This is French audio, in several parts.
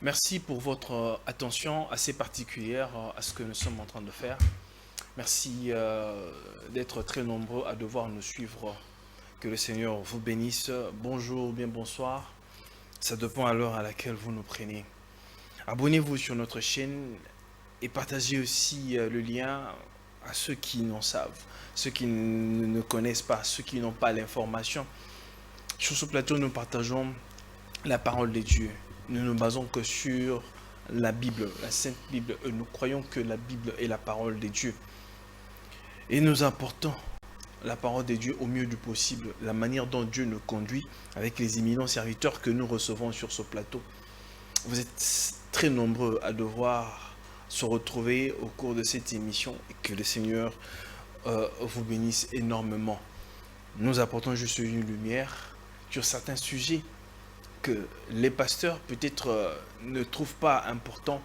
Merci pour votre attention assez particulière à ce que nous sommes en train de faire. Merci d'être très nombreux à devoir nous suivre. Que le Seigneur vous bénisse. Bonjour ou bien bonsoir. Ça dépend à l'heure à laquelle vous nous prenez. Abonnez-vous sur notre chaîne et partagez aussi le lien à ceux qui n'en savent, ceux qui ne connaissent pas, ceux qui n'ont pas l'information. Sur ce plateau, nous partageons la parole de Dieu. Nous ne nous basons que sur la Bible, la Sainte Bible. Et nous croyons que la Bible est la parole de Dieu. Et nous apportons la parole de Dieu au mieux du possible, la manière dont Dieu nous conduit avec les éminents serviteurs que nous recevons sur ce plateau. Vous êtes très nombreux à devoir se retrouver au cours de cette émission et que le Seigneur vous bénisse énormément. Nous apportons juste une lumière sur certains sujets que les pasteurs peut-être ne trouvent pas important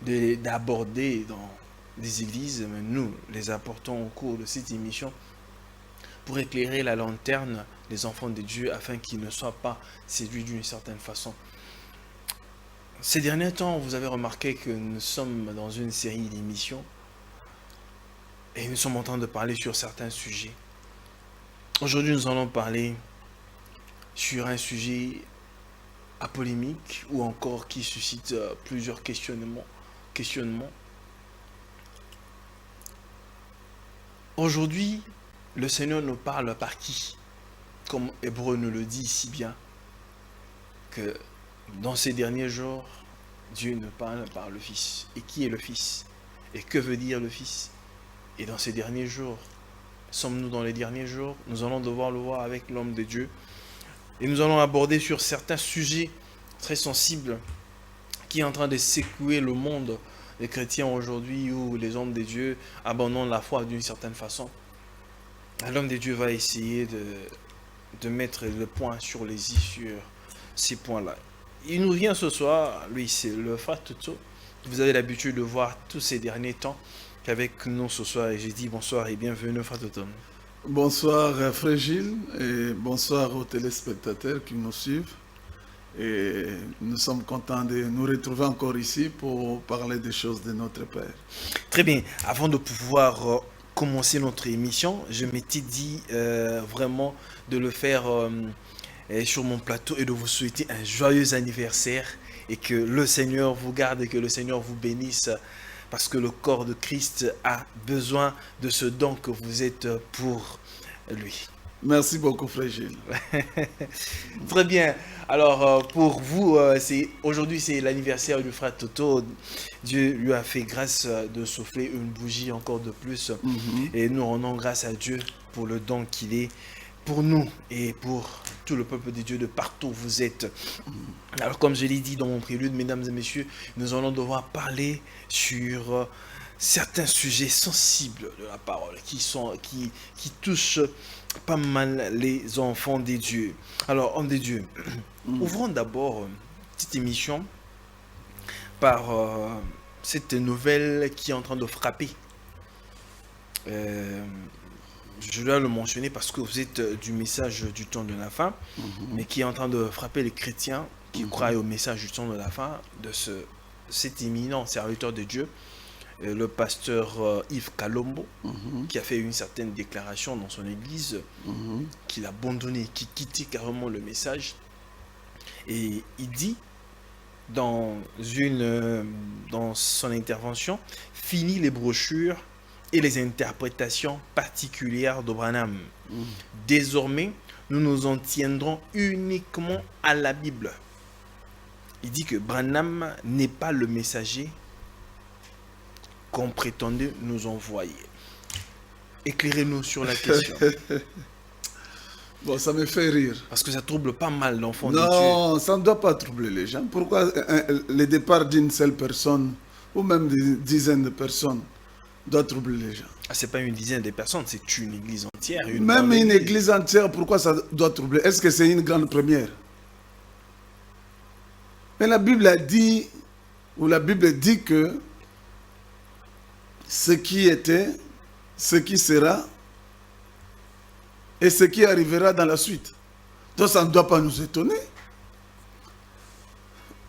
d'aborder dans des églises, mais nous les apportons au cours de cette émission pour éclairer la lanterne des enfants de Dieu afin qu'ils ne soient pas séduits d'une certaine façon. Ces derniers temps, vous avez remarqué que nous sommes dans une série d'émissions et nous sommes en train de parler sur certains sujets. Aujourd'hui, nous allons parler sur un sujet à polémique ou encore qui suscite plusieurs questionnements. Aujourd'hui, le Seigneur nous parle par qui? Comme Hébreu nous le dit si bien, que dans ces derniers jours, Dieu nous parle par le Fils. Et qui est le Fils? Et que veut dire le Fils? Et dans ces derniers jours, sommes-nous dans les derniers jours? Nous allons devoir le voir avec l'homme de Dieu. Et nous allons aborder sur certains sujets très sensibles qui est en train de secouer le monde des chrétiens aujourd'hui où les hommes de Dieu abandonnent la foi d'une certaine façon. L'homme de Dieu va essayer de mettre le point sur les i sur ces points-là. Il nous vient ce soir, lui c'est le frère Toto. Vous avez l'habitude de voir tous ces derniers temps qu'avec nous ce soir. Et j'ai dit bonsoir et bienvenue frère Toto. Bonsoir frère Gilles et bonsoir aux téléspectateurs qui nous suivent. Et nous sommes contents de nous retrouver encore ici pour parler des choses de notre Père. Très bien. Avant de pouvoir commencer notre émission, je m'étais dit vraiment de le faire sur mon plateau et de vous souhaiter un joyeux anniversaire et que le Seigneur vous garde et que le Seigneur vous bénisse parce que le corps de Christ a besoin de ce don que vous êtes pour lui. Merci beaucoup, frère Gilles. Très bien. Alors, pour vous, aujourd'hui, c'est l'anniversaire du frère Toto. Dieu lui a fait grâce de souffler une bougie encore de plus. Et nous rendons grâce à Dieu pour le don qu'il est pour nous et pour tout le peuple de Dieu de partout où vous êtes. Alors, comme je l'ai dit dans mon prélude, mesdames et messieurs, nous allons devoir parler sur certains sujets sensibles de la parole qui touchent pas mal les enfants des dieux. Alors, hommes des dieux, ouvrons d'abord une petite émission par cette nouvelle qui est en train de frapper. Je dois le mentionner parce que vous êtes du message du temps de la fin, mais qui est en train de frapper les chrétiens qui croient au message du temps de la fin de cet éminent serviteur de Dieu, le pasteur Yves Kalombo, qui a fait une certaine déclaration dans son église, qu'il a abandonné, qui quittait carrément le message. Et il dit dans son intervention, fini les brochures et les interprétations particulières de Branham. Désormais, nous nous en tiendrons uniquement à la Bible. Il dit que Branham n'est pas le messager qu'on prétendait nous envoyer. Éclairez-nous sur la question. Bon, ça me fait rire. Parce que ça trouble pas mal l'enfant de Dieu. Non, ça ne doit pas troubler les gens. Pourquoi le départ d'une seule personne, ou même d'une dizaine de personnes, doit troubler les gens? C'est pas une dizaine de personnes, c'est une église entière. Même une église entière, pourquoi ça doit troubler? Est-ce que c'est une grande première? Mais la Bible a dit, ou la Bible dit que ce qui était, ce qui sera et ce qui arrivera dans la suite. Donc ça ne doit pas nous étonner.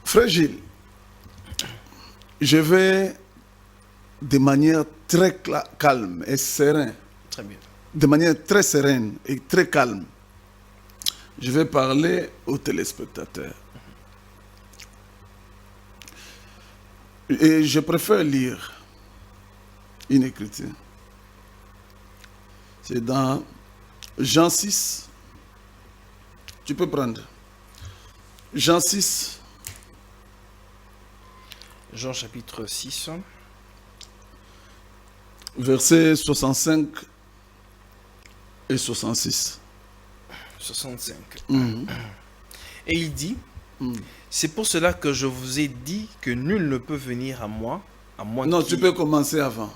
Frère Gilles, je vais de manière très calme et sereine, Très bien. de manière très sereine et très calme, je vais parler aux téléspectateurs. Et je préfère lire une écriture. C'est dans Jean 6. Tu peux prendre. Jean 6. Jean chapitre 6, Versets 65 et 66. 65. Et il dit, c'est pour cela que je vous ai dit que nul ne peut venir à moi Non, tu peux commencer avant.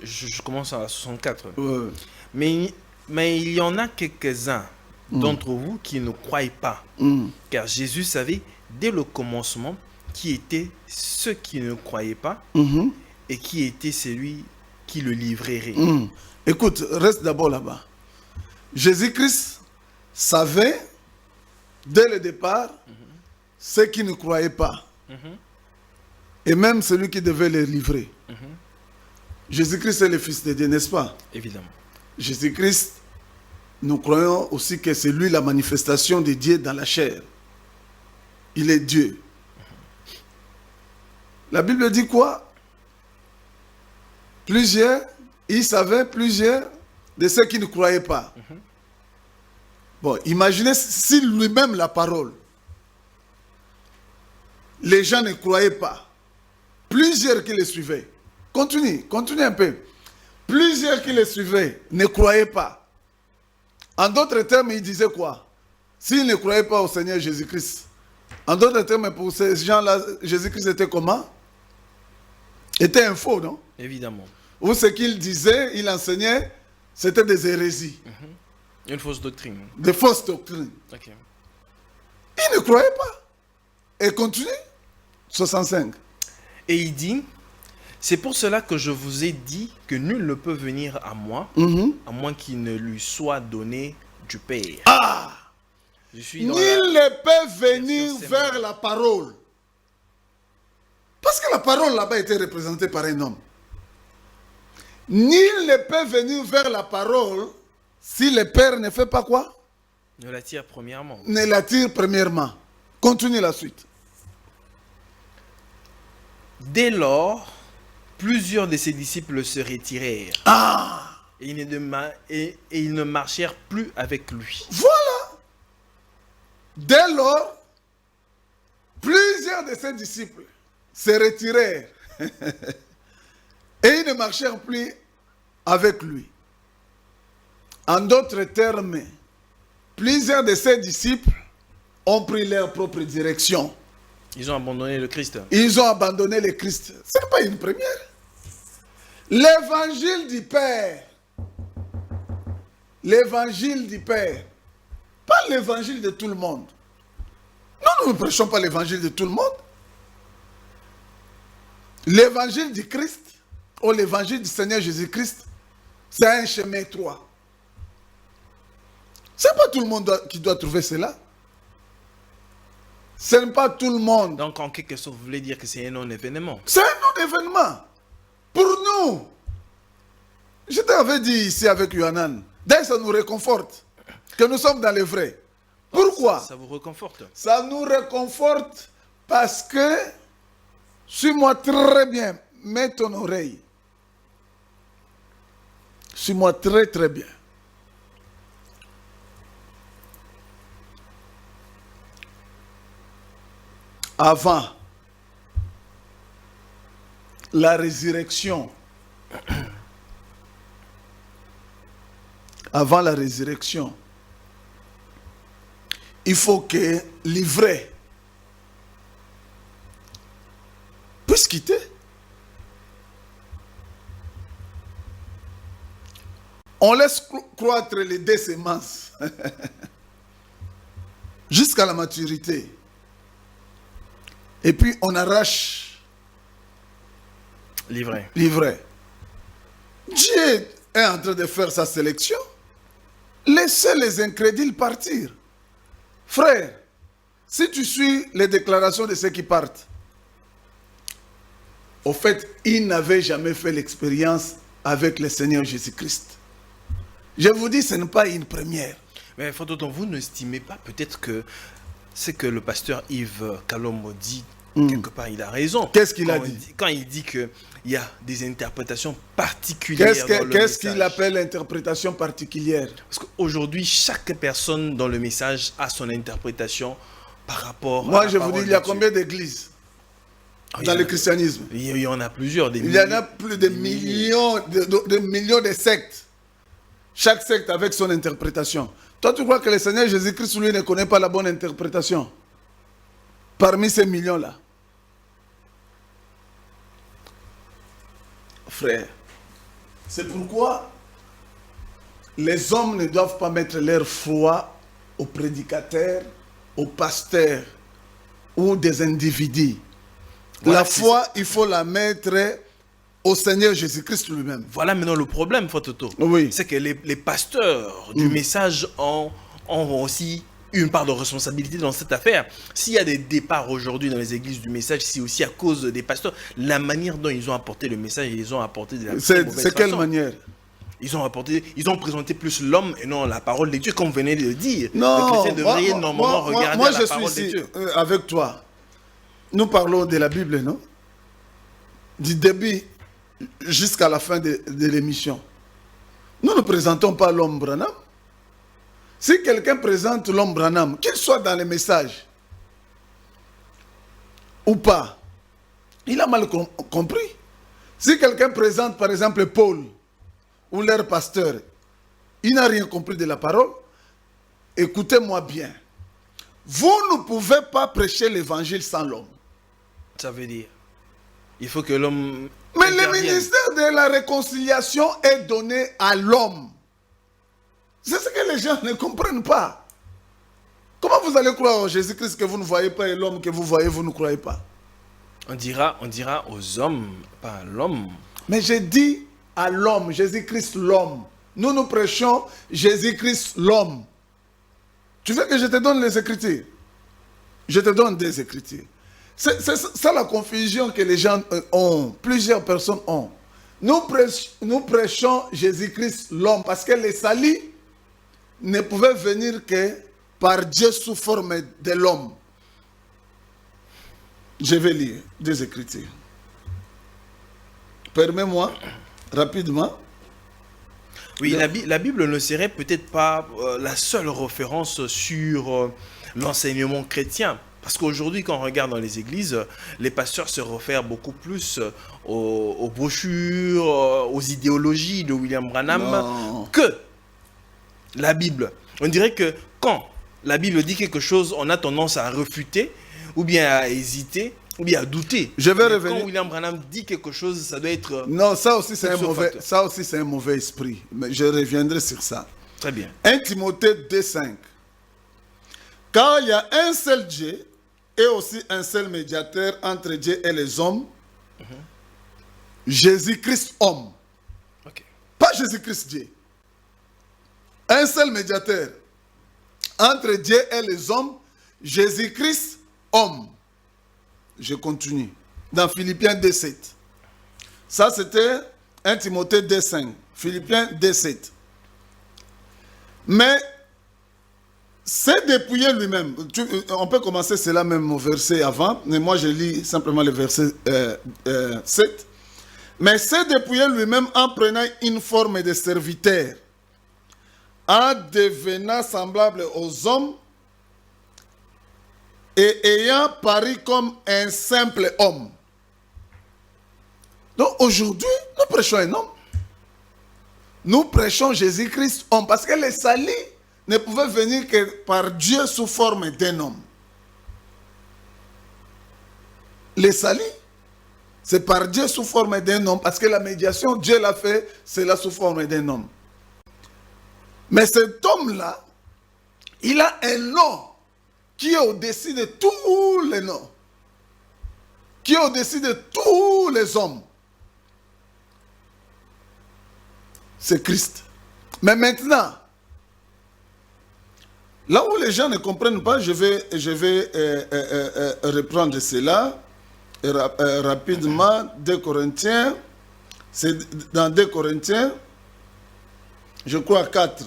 Je commence à 64. Ouais. Mais il y en a quelques-uns d'entre vous qui ne croient pas. Car Jésus savait dès le commencement qui étaient ceux qui ne croyaient pas et qui était celui qui le livrerait. Écoute, reste d'abord là-bas. Jésus-Christ savait dès le départ ceux qui ne croyaient pas. Et même celui qui devait les livrer. Jésus-Christ est le Fils de Dieu, n'est-ce pas? Évidemment. Jésus-Christ, nous croyons aussi que c'est lui la manifestation de Dieu dans la chair. Il est Dieu. La Bible dit quoi? Il savait plusieurs de ceux qui ne croyaient pas. Bon, imaginez si lui-même la parole, les gens ne croyaient pas. Plusieurs qui le suivaient. Continue un peu. Plusieurs qui le suivaient ne croyaient pas. En d'autres termes, il disait quoi? S'ils ne croyaient pas au Seigneur Jésus-Christ, en d'autres termes, pour ces gens-là, Jésus-Christ était comment? Était un faux, non? Évidemment. Ou ce qu'il disait, il enseignait, c'était des hérésies. Une fausse doctrine. Des fausses doctrines. Ok. Il ne croyait pas. Et continue. 65. Et il dit, c'est pour cela que je vous ai dit que nul ne peut venir à moi, à moins qu'il ne lui soit donné du Père. Ah! Je suis Nul dans ne peut venir Version vers la parole. Parce que la parole là-bas était représentée par un homme. Nul ne peut venir vers la parole si le Père ne fait pas quoi? Ne l'attire premièrement. Ne l'attire premièrement. Continue la suite. Dès lors, plusieurs de ses disciples se retirèrent. Ah! Et ils ne marchèrent plus avec lui. Voilà. Dès lors, plusieurs de ses disciples se retirèrent. Et ils ne marchèrent plus avec lui. En d'autres termes, plusieurs de ses disciples ont pris leur propre direction. Ils ont abandonné le Christ. Ils ont abandonné le Christ. Ce n'est pas une première. L'évangile du Père. L'évangile du Père. Pas l'évangile de tout le monde. Nous ne prêchons pas l'évangile de tout le monde. L'évangile du Christ, ou l'évangile du Seigneur Jésus-Christ, c'est un chemin étroit. Ce n'est pas tout le monde qui doit trouver cela. Ce n'est pas tout le monde. Donc, en quelque sorte, vous voulez dire que c'est un non-événement. C'est un non-événement. Pour nous. Je t'avais dit ici avec Yohanan. D'ailleurs, ça nous réconforte que nous sommes dans le vrai. Pourquoi? Ça vous réconforte. Ça nous réconforte parce que, suis-moi très bien, mets ton oreille. Suis-moi très très bien. Avant la résurrection, il faut que l'ivraie puisse quitter. On laisse croître les deux semences jusqu'à la maturité. Et puis on arrache l'ivraie. Dieu est en train de faire sa sélection. Laissez les incrédules partir. Frère, si tu suis les déclarations de ceux qui partent, au fait, ils n'avaient jamais fait l'expérience avec le Seigneur Jésus-Christ. Je vous dis, ce n'est pas une première. Mais Frère Tonton, vous n'estimez pas peut-être que c'est que le pasteur Yves Kalombo dit, quelque part, il a raison. Qu'est-ce qu'il a dit? Quand il dit qu'il y a des interprétations particulières dans le Qu'est-ce message. qu'il appelle interprétation particulière? Parce qu'aujourd'hui, chaque personne dans le message a son interprétation par rapport à Moi, la je vous parole dis, il y a de Dieu. combien d'églises Ah, dans le christianisme? Il y en a plusieurs. Il y en a plus de millions de sectes. Chaque secte avec son interprétation. Toi, tu crois que le Seigneur Jésus-Christ, lui, ne connaît pas la bonne interprétation? Parmi ces millions-là. Frère, c'est pourquoi les hommes ne doivent pas mettre leur foi aux prédicateurs, aux pasteurs ou des individus. Voilà, la foi, il faut la mettre au Seigneur Jésus-Christ lui-même. Voilà maintenant le problème, Fototo. Oui. C'est que les pasteurs du message ont aussi une part de responsabilité dans cette affaire. S'il y a des départs aujourd'hui dans les églises du message, c'est aussi à cause des pasteurs. La manière dont ils ont apporté le message, ils ont apporté de la très mauvaise C'est quelle façon. manière? Ils ont présenté plus l'homme et non la parole de Dieu, comme vous venez de le dire. Non, le chrétien devrait normalement regarder moi, la je parole suis de ici Dieu. avec toi. Nous parlons de la Bible, non? Du début jusqu'à la fin de l'émission. Nous ne présentons pas l'homme Branham. Si quelqu'un présente l'homme Branham, qu'il soit dans les messages ou pas, il a mal compris. Si quelqu'un présente par exemple Paul ou leur pasteur, il n'a rien compris de la parole, écoutez-moi bien. Vous ne pouvez pas prêcher l'évangile sans l'homme. Ça veut dire, il faut que l'homme... Mais le intervienne. ministère de la réconciliation est donné à l'homme. C'est ce que les gens ne comprennent pas. Comment vous allez croire en Jésus-Christ que vous ne voyez pas et l'homme que vous voyez, vous ne croyez pas? On dira aux hommes, pas à l'homme. Mais j'ai dit à l'homme, Jésus-Christ l'homme. Nous prêchons Jésus-Christ l'homme. Tu veux que je te donne les Écritures? Je te donne des Écritures. C'est ça la confusion que les gens ont. Plusieurs personnes ont. Nous prêchons Jésus-Christ l'homme parce que les salis ne pouvaient venir que par Dieu sous forme de l'homme. Je vais lire des Écritures. Permets-moi, rapidement. Oui, la Bible ne serait peut-être pas la seule référence sur l'enseignement chrétien. Parce qu'aujourd'hui, quand on regarde dans les églises, les pasteurs se réfèrent beaucoup plus aux brochures, aux idéologies de William Branham que la Bible. On dirait que quand la Bible dit quelque chose, on a tendance à refuter, ou bien à hésiter, ou bien à douter. Je vais Mais revenir. quand William Branham dit quelque chose, ça doit être... Non, ça aussi c'est Ipso facto. un mauvais esprit. Mais je reviendrai sur ça. Très bien. 1 Timothée 2,5. Car il y a un seul Dieu et aussi un seul médiateur entre Dieu et les hommes. Jésus-Christ homme. Ok. Pas Jésus-Christ Dieu. Un seul médiateur entre Dieu et les hommes. Jésus-Christ homme. Je continue. Dans Philippiens 2,7. Ça c'était 1 Timothée 2,5. Philippiens 2,7. Mais c'est dépouiller lui-même. On peut commencer cela même au verset avant, mais moi je lis simplement le verset 7. Mais c'est dépouiller lui-même en prenant une forme de serviteur, en devenant semblable aux hommes et ayant paru comme un simple homme. Donc aujourd'hui, nous prêchons un homme. Nous prêchons Jésus-Christ homme parce que les salis ne pouvaient venir que par Dieu sous forme d'un homme. Les salis, c'est par Dieu sous forme d'un homme parce que la médiation, Dieu l'a fait, c'est là sous forme d'un homme. Mais cet homme-là, il a un nom qui est au-dessus de tous les noms, qui est au-dessus de tous les hommes. C'est Christ. Mais maintenant, là où les gens ne comprennent pas, je vais reprendre cela rapidement, 2 Corinthiens, c'est dans 2 Corinthiens, je crois 4.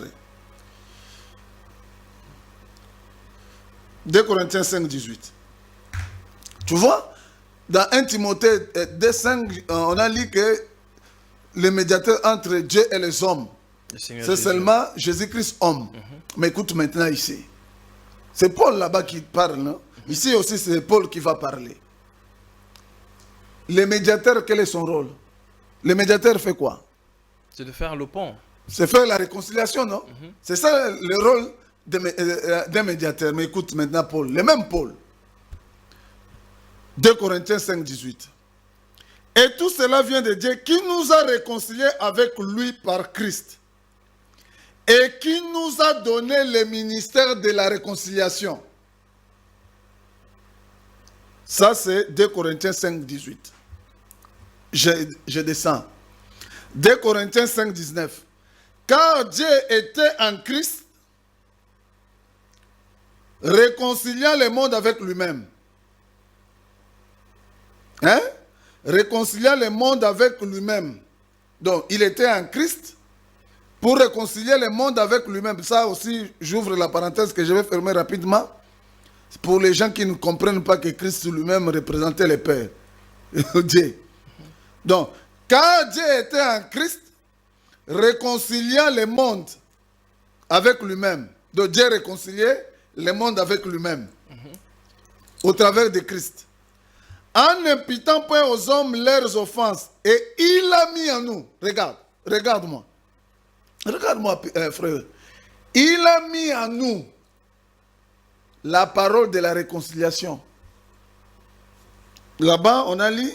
2 Corinthiens 5, 18. Tu vois, dans 1 Timothée 2, 5, on a lu que le médiateur entre Dieu et les hommes, c'est seulement Jésus-Christ homme. Mais écoute maintenant ici. C'est Paul là-bas qui parle. Non? Ici aussi, c'est Paul qui va parler. Le médiateur, quel est son rôle? Le médiateur fait quoi? C'est de faire le pont. C'est faire la réconciliation, non? C'est ça le rôle d'un médiateur. Mais écoute maintenant Paul, le même Paul. 2 Corinthiens 5, 18. Et tout cela vient de Dieu qui nous a réconciliés avec lui par Christ. Et qui nous a donné le ministère de la réconciliation. Ça, c'est 2 Corinthiens 5, 18. Je descends. 2 Corinthiens 5, 19. Car Dieu était en Christ, réconciliant le monde avec lui-même. Hein? Réconciliant le monde avec lui-même. Donc, il était en Christ pour réconcilier le monde avec lui-même. Ça aussi, j'ouvre la parenthèse que je vais fermer rapidement. Pour les gens qui ne comprennent pas que Christ lui-même représentait le Père. Dieu. Donc, car Dieu était en Christ, réconciliant le monde avec lui-même. Donc, Dieu réconciliait le monde avec lui-même. Au travers de Christ. En n'imputant point aux hommes leurs offenses. Et il a mis en nous. Regarde, regarde-moi. Regarde-moi, frère. Il a mis en nous la parole de la réconciliation. Là-bas, on a lu,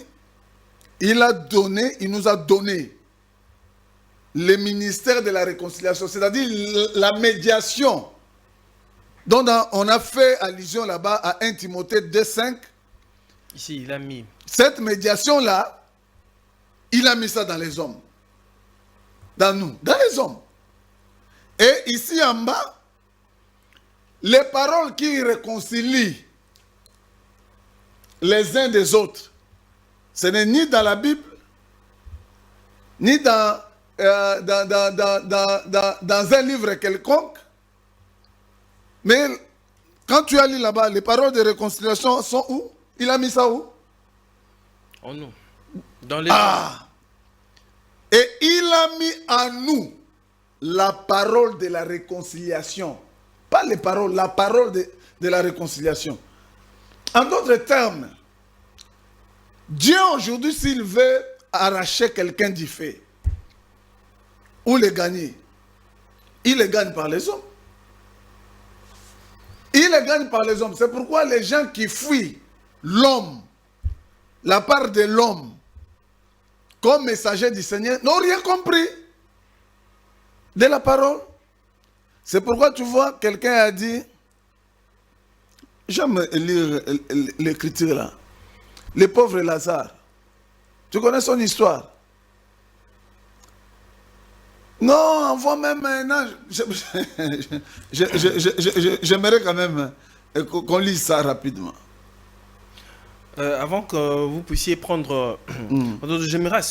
il nous a donné le ministère de la réconciliation, c'est-à-dire la médiation, dont on a fait allusion là-bas à 1 Timothée 2, 5. Ici, il a mis. Cette médiation-là, il a mis ça dans les hommes. Dans nous, dans les hommes. Et ici en bas, les paroles qui réconcilient les uns des autres, ce n'est ni dans la Bible, ni dans un livre quelconque. Mais quand tu as lu là-bas, les paroles de réconciliation sont où? Il a mis ça où? En nous. Dans les Et il a mis en nous la parole de la réconciliation. Pas les paroles, la parole de la réconciliation. En d'autres termes, Dieu aujourd'hui, s'il veut arracher quelqu'un du fait, ou le gagner, il le gagne par les hommes. Il le gagne par les hommes. C'est pourquoi les gens qui fuient l'homme, la part de l'homme, comme messager du Seigneur, n'ont rien compris de la parole. C'est pourquoi tu vois, quelqu'un a dit, j'aime lire l'écriture là, le pauvre Lazare. Tu connais son histoire? Non, envoie même un ange. J'aimerais quand même qu'on lise ça rapidement. Avant que vous puissiez prendre... J'aimerais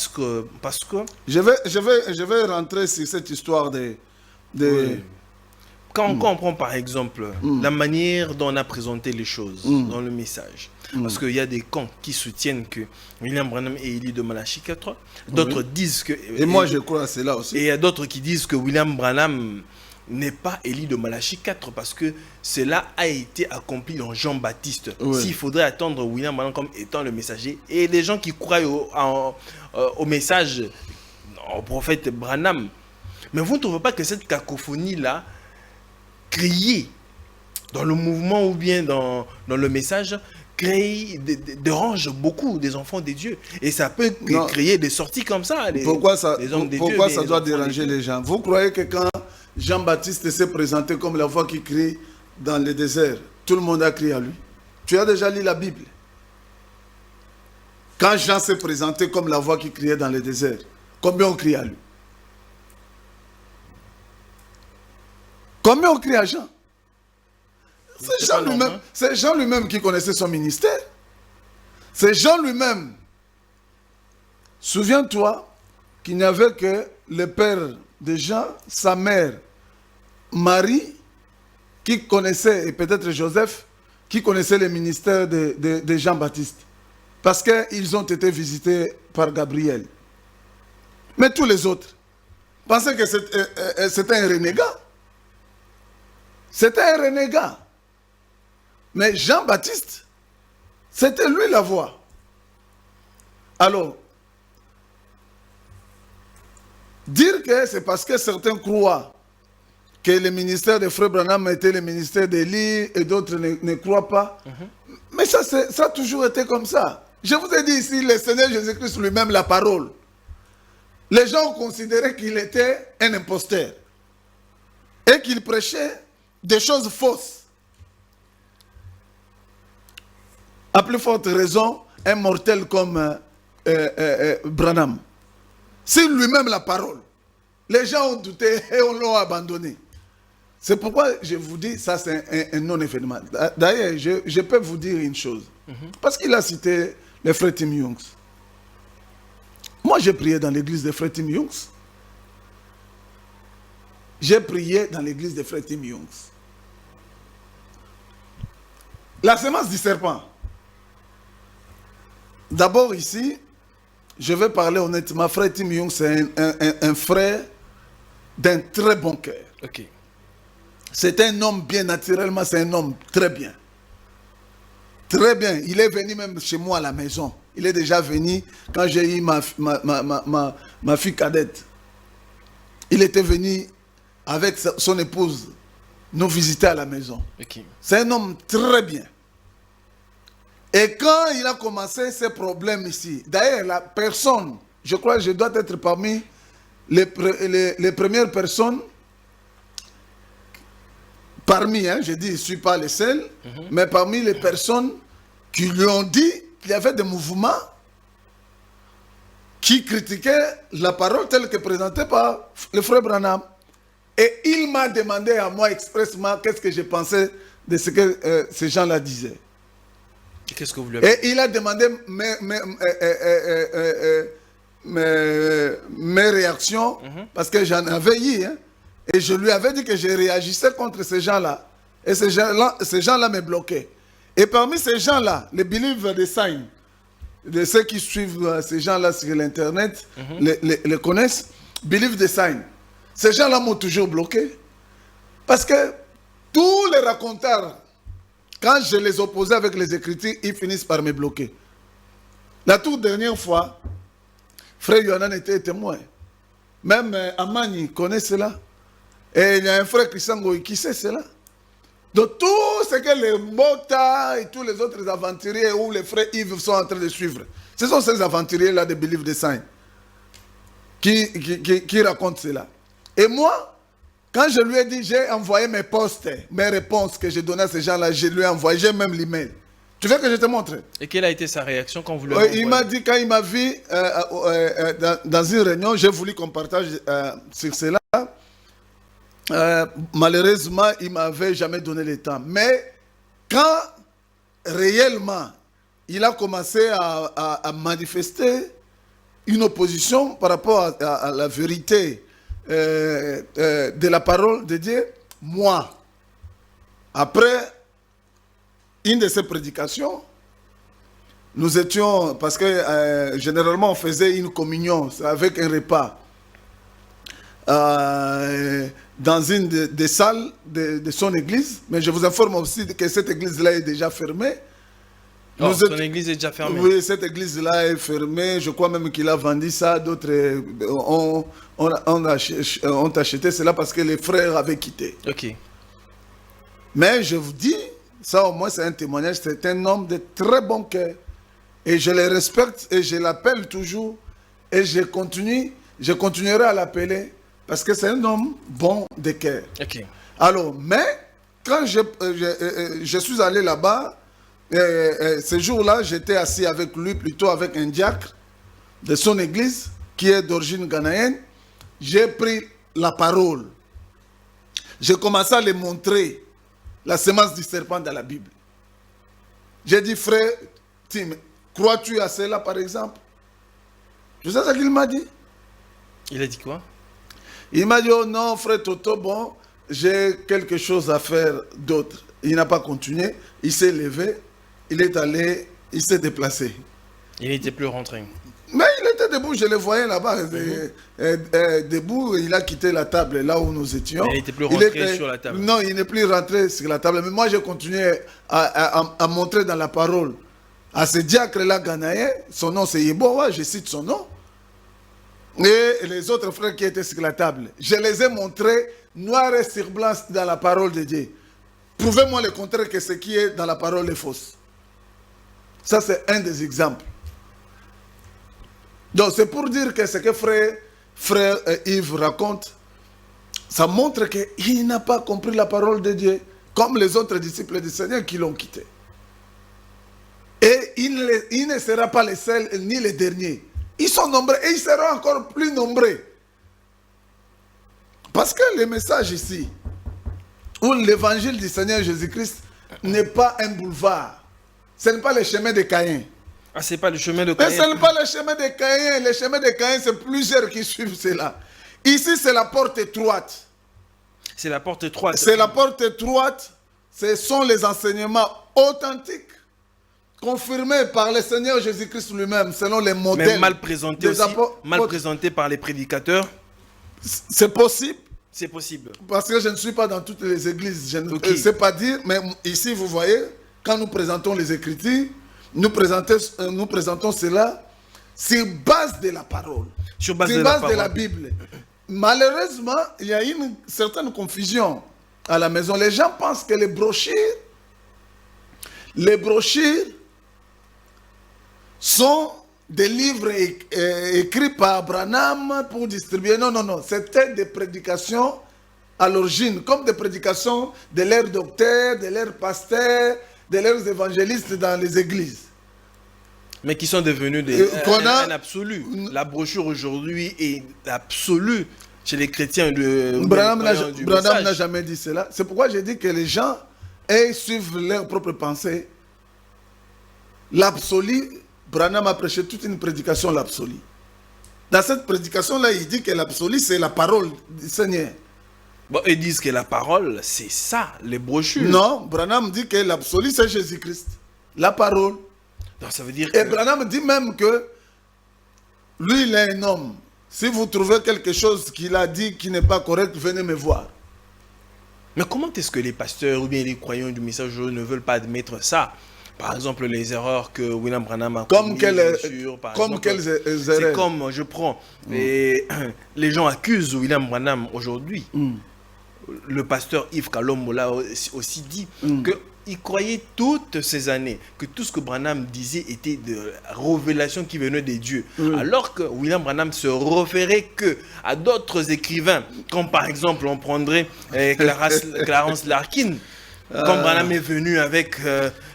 parce que... Je vais rentrer sur cette histoire de... Oui. Quand on prend par exemple la manière dont on a présenté les choses dans le message, parce qu'il y a des camps qui soutiennent que William Branham est élu de Malachie 4, d'autres disent que... Et moi je crois à cela aussi. Et il y a d'autres qui disent que William Branham n'est pas élu de Malachie 4 parce que cela a été accompli dans Jean-Baptiste. Oui. S'il faudrait attendre William Branham comme étant le messager, et les gens qui croient au message, au prophète Branham, mais vous ne trouvez pas que cette cacophonie-là, crier dans le mouvement ou bien dans le message, dérange beaucoup des enfants de Dieu. Et ça peut créer des sorties comme ça. Pourquoi ça doit déranger les gens? Vous croyez que quand Jean-Baptiste s'est présenté comme la voix qui crie dans le désert, tout le monde a crié à lui? Tu as déjà lu la Bible? Quand Jean s'est présenté comme la voix qui criait dans le désert, combien ont crié à lui? Combien ont crié à Jean? C'est Jean lui-même qui connaissait son ministère. C'est Jean lui-même. Souviens-toi qu'il n'y avait que le père de Jean, sa mère, Marie, qui connaissait, et peut-être Joseph, qui connaissait le ministère de Jean-Baptiste. Parce qu'ils ont été visités par Gabriel. Mais tous les autres pensaient que c'était un renégat. C'était un renégat. Mais Jean-Baptiste, c'était lui la voix. Alors, dire que c'est parce que certains croient que le ministère de Frère Branham était le ministère d'Élie et d'autres ne croient pas. Mais ça a toujours été comme ça. Je vous ai dit ici, le Seigneur Jésus-Christ lui-même, la parole. Les gens considéraient qu'il était un imposteur et qu'il prêchait des choses fausses. À plus forte raison, un mortel comme Branham. C'est lui-même la parole. Les gens ont douté et on l'a abandonné. C'est pourquoi je vous dis, ça c'est un non-événement. D'ailleurs, je peux vous dire une chose. Parce qu'il a cité les frères Tim Youngs. Moi, j'ai prié dans l'église des frères Tim Youngs. J'ai prié dans l'église des frères Tim Youngs. La semence du serpent. D'abord ici, je vais parler honnêtement. Frère Tim Youngs, c'est un frère d'un très bon cœur. Ok. C'est un homme bien naturellement, c'est un homme très bien. Très bien. Il est venu même chez moi à la maison. Il est déjà venu quand j'ai eu ma fille cadette. Il était venu avec son épouse nous visiter à la maison. Ok. C'est un homme très bien. Et quand il a commencé ces problèmes ici, d'ailleurs, la personne, je crois que je dois être parmi les premières personnes, parmi, je dis, je ne suis pas le seul, mais parmi les personnes qui lui ont dit qu'il y avait des mouvements qui critiquaient la parole telle que présentée par le frère Branham. Et il m'a demandé à moi expressement qu'est-ce que je pensais de ce que ces gens-là disaient. Qu'est-ce que vous lui avez dit? Et il a demandé mes réactions, parce que j'en avais eu, et je lui avais dit que je réagissais contre ces gens-là. Et ces gens-là me bloquaient. Et parmi ces gens-là, les believers de sign, de ceux qui suivent ces gens-là sur l'Internet, les connaissent, believe the sign. Ces gens-là m'ont toujours bloqué. Parce que tous les raconteurs, quand je les opposais avec les Écritures, ils finissent par me bloquer. La toute dernière fois, frère Yohanan était témoin. Même Amani connaît cela. Et il y a un frère Christian Goï qui sait cela. Donc tout ce que les Mota et tous les autres aventuriers ou les frères Yves sont en train de suivre, ce sont ces aventuriers-là de Believe the Sign qui racontent cela. Et moi, quand je lui ai dit, j'ai envoyé mes posts, mes réponses que j'ai données à ces gens-là, je lui ai envoyé, j'ai même l'email. Tu veux que je te montre? Et quelle a été sa réaction quand vous lui avez envoyé? Il m'a dit, quand il m'a vu dans une réunion, j'ai voulu qu'on partage sur cela. Malheureusement, il ne m'avait jamais donné le temps. Mais quand réellement, il a commencé à manifester une opposition par rapport à la vérité de la parole de Dieu, moi, après une de ces prédications, nous étions, parce que généralement on faisait une communion avec un repas dans une des salles de son église, mais je vous informe aussi que cette église-là est déjà fermée. Oh, son église est déjà fermée. Oui, cette église-là est fermée. Je crois même qu'il a vendu ça. D'autres ont acheté cela parce que les frères avaient quitté. Ok. Mais je vous dis, ça au moins c'est un témoignage. C'est un homme de très bon cœur. Et je le respecte et je l'appelle toujours. Et je continuerai à l'appeler parce que c'est un homme bon de cœur. Ok. Alors, mais quand je suis allé là-bas, ce jour-là, j'étais assis avec lui, plutôt avec un diacre de son église, qui est d'origine ghanéenne. J'ai pris la parole. J'ai commencé à lui montrer la semence du serpent dans la Bible. J'ai dit, frère Tim, Crois-tu à cela, par exemple? Tu sais ce qu'il m'a dit? Il a dit quoi? Il m'a dit, oh non, frère Toto, bon, j'ai quelque chose à faire d'autre. Il n'a pas continué, il s'est levé, il est allé, il s'est déplacé. Il n'était plus rentré. Mais il était debout, je le voyais là-bas, debout, il a quitté la table là où nous étions. Mais il n'était plus rentré sur la table. Non, il n'est plus rentré sur la table. Mais moi, j'ai continué à montrer dans la parole à ce diacre-là ghanéen, son nom c'est Yebowa, je cite son nom. Et les autres frères qui étaient sur la table, je les ai montrés noir et sur blanc dans la parole de Dieu. Prouvez-moi le contraire que ce qui est dans la parole est fausse. Ça, c'est un des exemples. Donc, c'est pour dire que ce que frère Yves raconte, ça montre qu'il n'a pas compris la parole de Dieu, comme les autres disciples du Seigneur qui l'ont quitté. Et il ne sera pas le seul ni le dernier. Ils sont nombreux et ils seront encore plus nombreux. Parce que le message ici, où l'évangile du Seigneur Jésus-Christ n'est pas un boulevard. Ce n'est pas le chemin de Caïn. Ah, c'est pas le chemin de Mais Caïn. ce n'est pas le chemin de Caïn. Le chemin de Caïn, c'est plusieurs qui suivent cela. Ici, c'est la porte étroite. C'est la porte étroite. C'est la porte étroite. Ce sont les enseignements authentiques, confirmés par le Seigneur Jésus-Christ lui-même, selon les modèles. Mais mal présenté aussi, mal présenté par les prédicateurs. C'est possible. C'est possible. Parce que je ne suis pas dans toutes les églises. Je ne sais pas dire, mais ici, vous voyez, quand nous présentons les Écritures, nous présentons cela sur base de la parole. Sur base de la Bible. Malheureusement, il y a une certaine confusion à la maison. Les gens pensent que les brochures sont des livres écrits par Branham pour distribuer. Non, non, non. C'était des prédications à l'origine, comme des prédications de leurs docteurs, de leurs pasteurs, de leurs évangélistes dans les églises. Mais qui sont devenus un absolu. La brochure aujourd'hui est absolue chez les chrétiens Branham n'a jamais dit cela. C'est pourquoi j'ai dit que les gens suivent leurs propres pensées. L'absolu, Branham a prêché toute une prédication, l'absolu. Dans cette prédication-là, il dit que l'absolu, c'est la parole du Seigneur. Bon, ils disent que la parole, c'est ça, les brochures. Non, Branham dit que l'absolu, c'est Jésus-Christ. La parole. Donc, ça veut dire Et Branham dit même que lui, il est un homme. Si vous trouvez quelque chose qu'il a dit qui n'est pas correct, venez me voir. Mais comment est-ce que les pasteurs ou bien les croyants du message ne veulent pas admettre ça? Par exemple, les erreurs que William Branham a commises. Quelles erreurs? C'est comme, je prends, les gens accusent William Branham aujourd'hui. Le pasteur Yves Kalombo l'a aussi dit qu'il croyait toutes ces années que tout ce que Branham disait était de révélation qui venait de Dieu. Alors que William Branham se référait à d'autres écrivains, comme par exemple on prendrait Clarence Larkin. Comme Branham est venu avec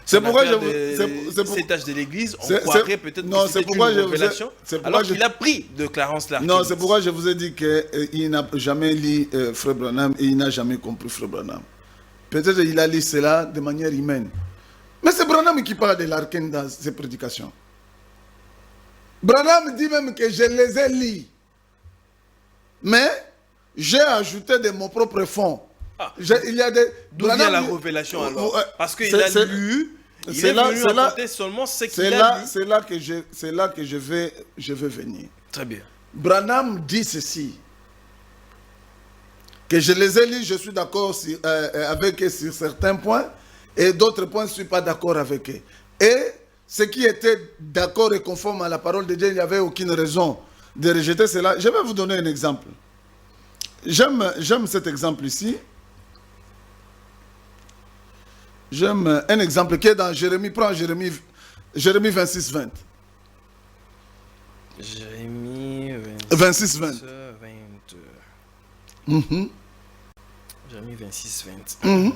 cet âge de l'église, on croirait peut-être que c'était une révélation, alors qu'il a pris de Clarence Larkin. Non, c'est pourquoi je vous ai dit qu'il n'a jamais lu Frère Branham et il n'a jamais compris Frère Branham. Peut-être qu'il a lu cela de manière humaine. Mais c'est Branham qui parle de Larkin dans ses prédications. Branham dit même que je les ai lus. Mais j'ai ajouté de mon propre fond. Il y a des... D'où vient la révélation alors? Parce qu'il a lu, il est venu raconter seulement ce qu'il a lu. C'est là que je vais venir. Très bien. Branham dit ceci, que je les ai lus, je suis d'accord avec eux sur certains points, et d'autres points, je ne suis pas d'accord avec eux. Et ce qui était d'accord et conforme à la parole de Dieu, il n'y avait aucune raison de rejeter cela. Je vais vous donner un exemple. J'aime cet exemple ici. J'aime un exemple qui est dans Jérémie. Prends Jérémie 26, 20. Jérémie 26, 20. Jérémie 26, 20.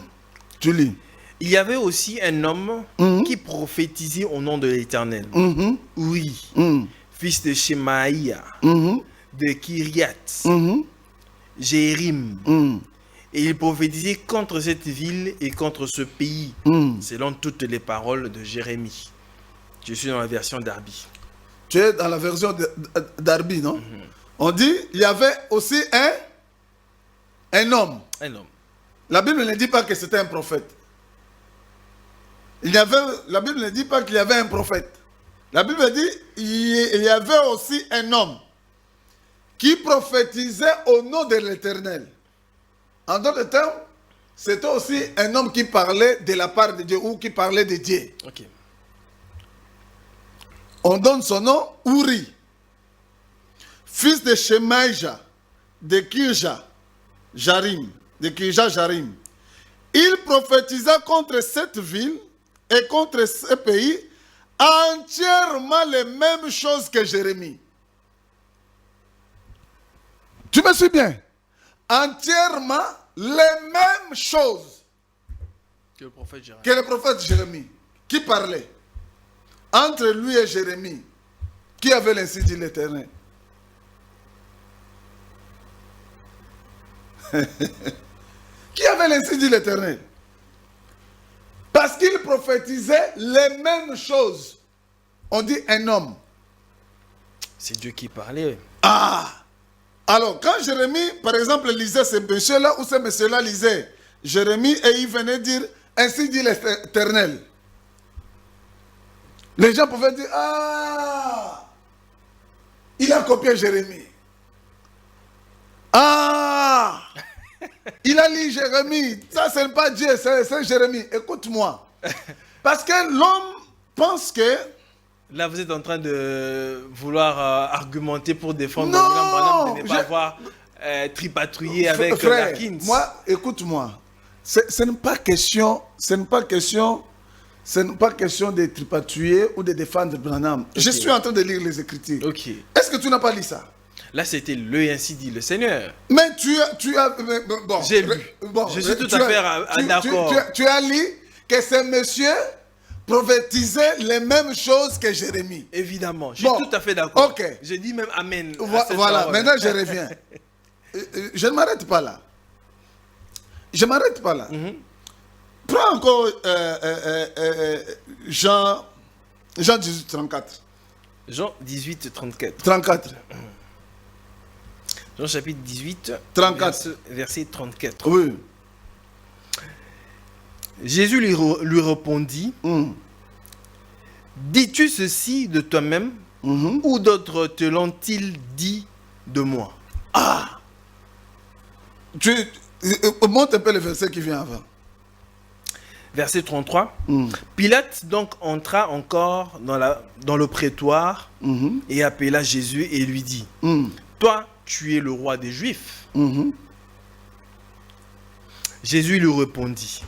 Tu lis. Il y avait aussi un homme qui prophétisait au nom de l'Éternel. Oui. Fils de Shemaïa, de Kiriath, Jérim. Et il prophétisait contre cette ville et contre ce pays, selon toutes les paroles de Jérémie. Je suis dans la version Darby. Tu es dans la version d'Arby, non? On dit, il y avait aussi un homme. Un homme. La Bible ne dit pas que c'était un prophète. La Bible ne dit pas qu'il y avait un prophète. La Bible dit il y avait aussi un homme qui prophétisait au nom de l'Éternel. En d'autres termes, c'était aussi un homme qui parlait de la part de Dieu ou qui parlait de Dieu. Ok. On donne son nom Uri, fils de Shemaïja, de Kirja Jarim. Il prophétisa contre cette ville et contre ce pays entièrement les mêmes choses que Jérémie. Tu me suis bien? Entièrement les mêmes choses Que le prophète Jérémie. que le prophète Jérémie. Qui parlait? Entre lui et Jérémie, qui avait l'ainsi dit l'Éternel? Qui avait l'ainsi dit l'Éternel? Parce qu'il prophétisait les mêmes choses. On dit un homme. C'est Dieu qui parlait. Ah! Alors, quand Jérémie, par exemple, lisait ce monsieur-là ou ce monsieur-là lisait Jérémie et il venait dire ainsi dit l'Éternel. Les gens pouvaient dire, ah, il a copié Jérémie. Ah, il a lu Jérémie. Ça, ce n'est pas Dieu, c'est Jérémie. Écoute-moi. Parce que l'homme pense que... Là, vous êtes en train de vouloir argumenter pour défendre Non, William Branham de ne pas avoir tripatouillé avec frère, Dawkins. moi, écoute-moi. Ce n'est pas question de tripatouiller ou de défendre Branham. Okay. Je suis en train de lire les Écritures. Ok. Est-ce que tu n'as pas lu ça? Là, c'était le ainsi dit le Seigneur. Mais tu as bon, j'ai lu. Bon, je suis tout à fait d'accord. Tu as lu que ce monsieur prophétisait les mêmes choses que Jérémie. Évidemment, je suis tout à fait d'accord. Ok. Je dis même Amen. Voilà, maintenant je reviens. Je ne m'arrête pas là. Prends encore Jean 18, 34. Jean 18, 34. 34. Jean chapitre 18, 34. Verset 34. Oui. Jésus lui répondit, dis-tu ceci de toi-même ou d'autres te l'ont-ils dit de moi? Ah! Monte un peu le verset qui vient avant. Verset 33. Pilate donc entra encore dans le prétoire et appela Jésus et lui dit, toi, tu es le roi des Juifs. Jésus lui répondit,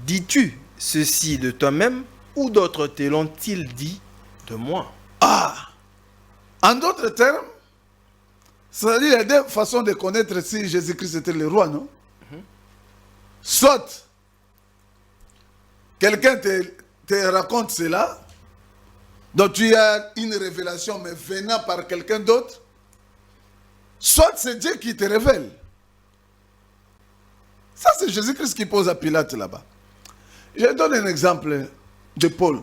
dis-tu ceci de toi-même ou d'autres te l'ont-ils dit de moi? Ah! En d'autres termes, c'est-à-dire il y a deux façons de connaître si Jésus-Christ était le roi, non? Soit quelqu'un te raconte cela, donc tu as une révélation mais venant par quelqu'un d'autre, soit c'est Dieu qui te révèle. Ça c'est Jésus-Christ qui pose à Pilate là-bas. Je donne un exemple de Paul.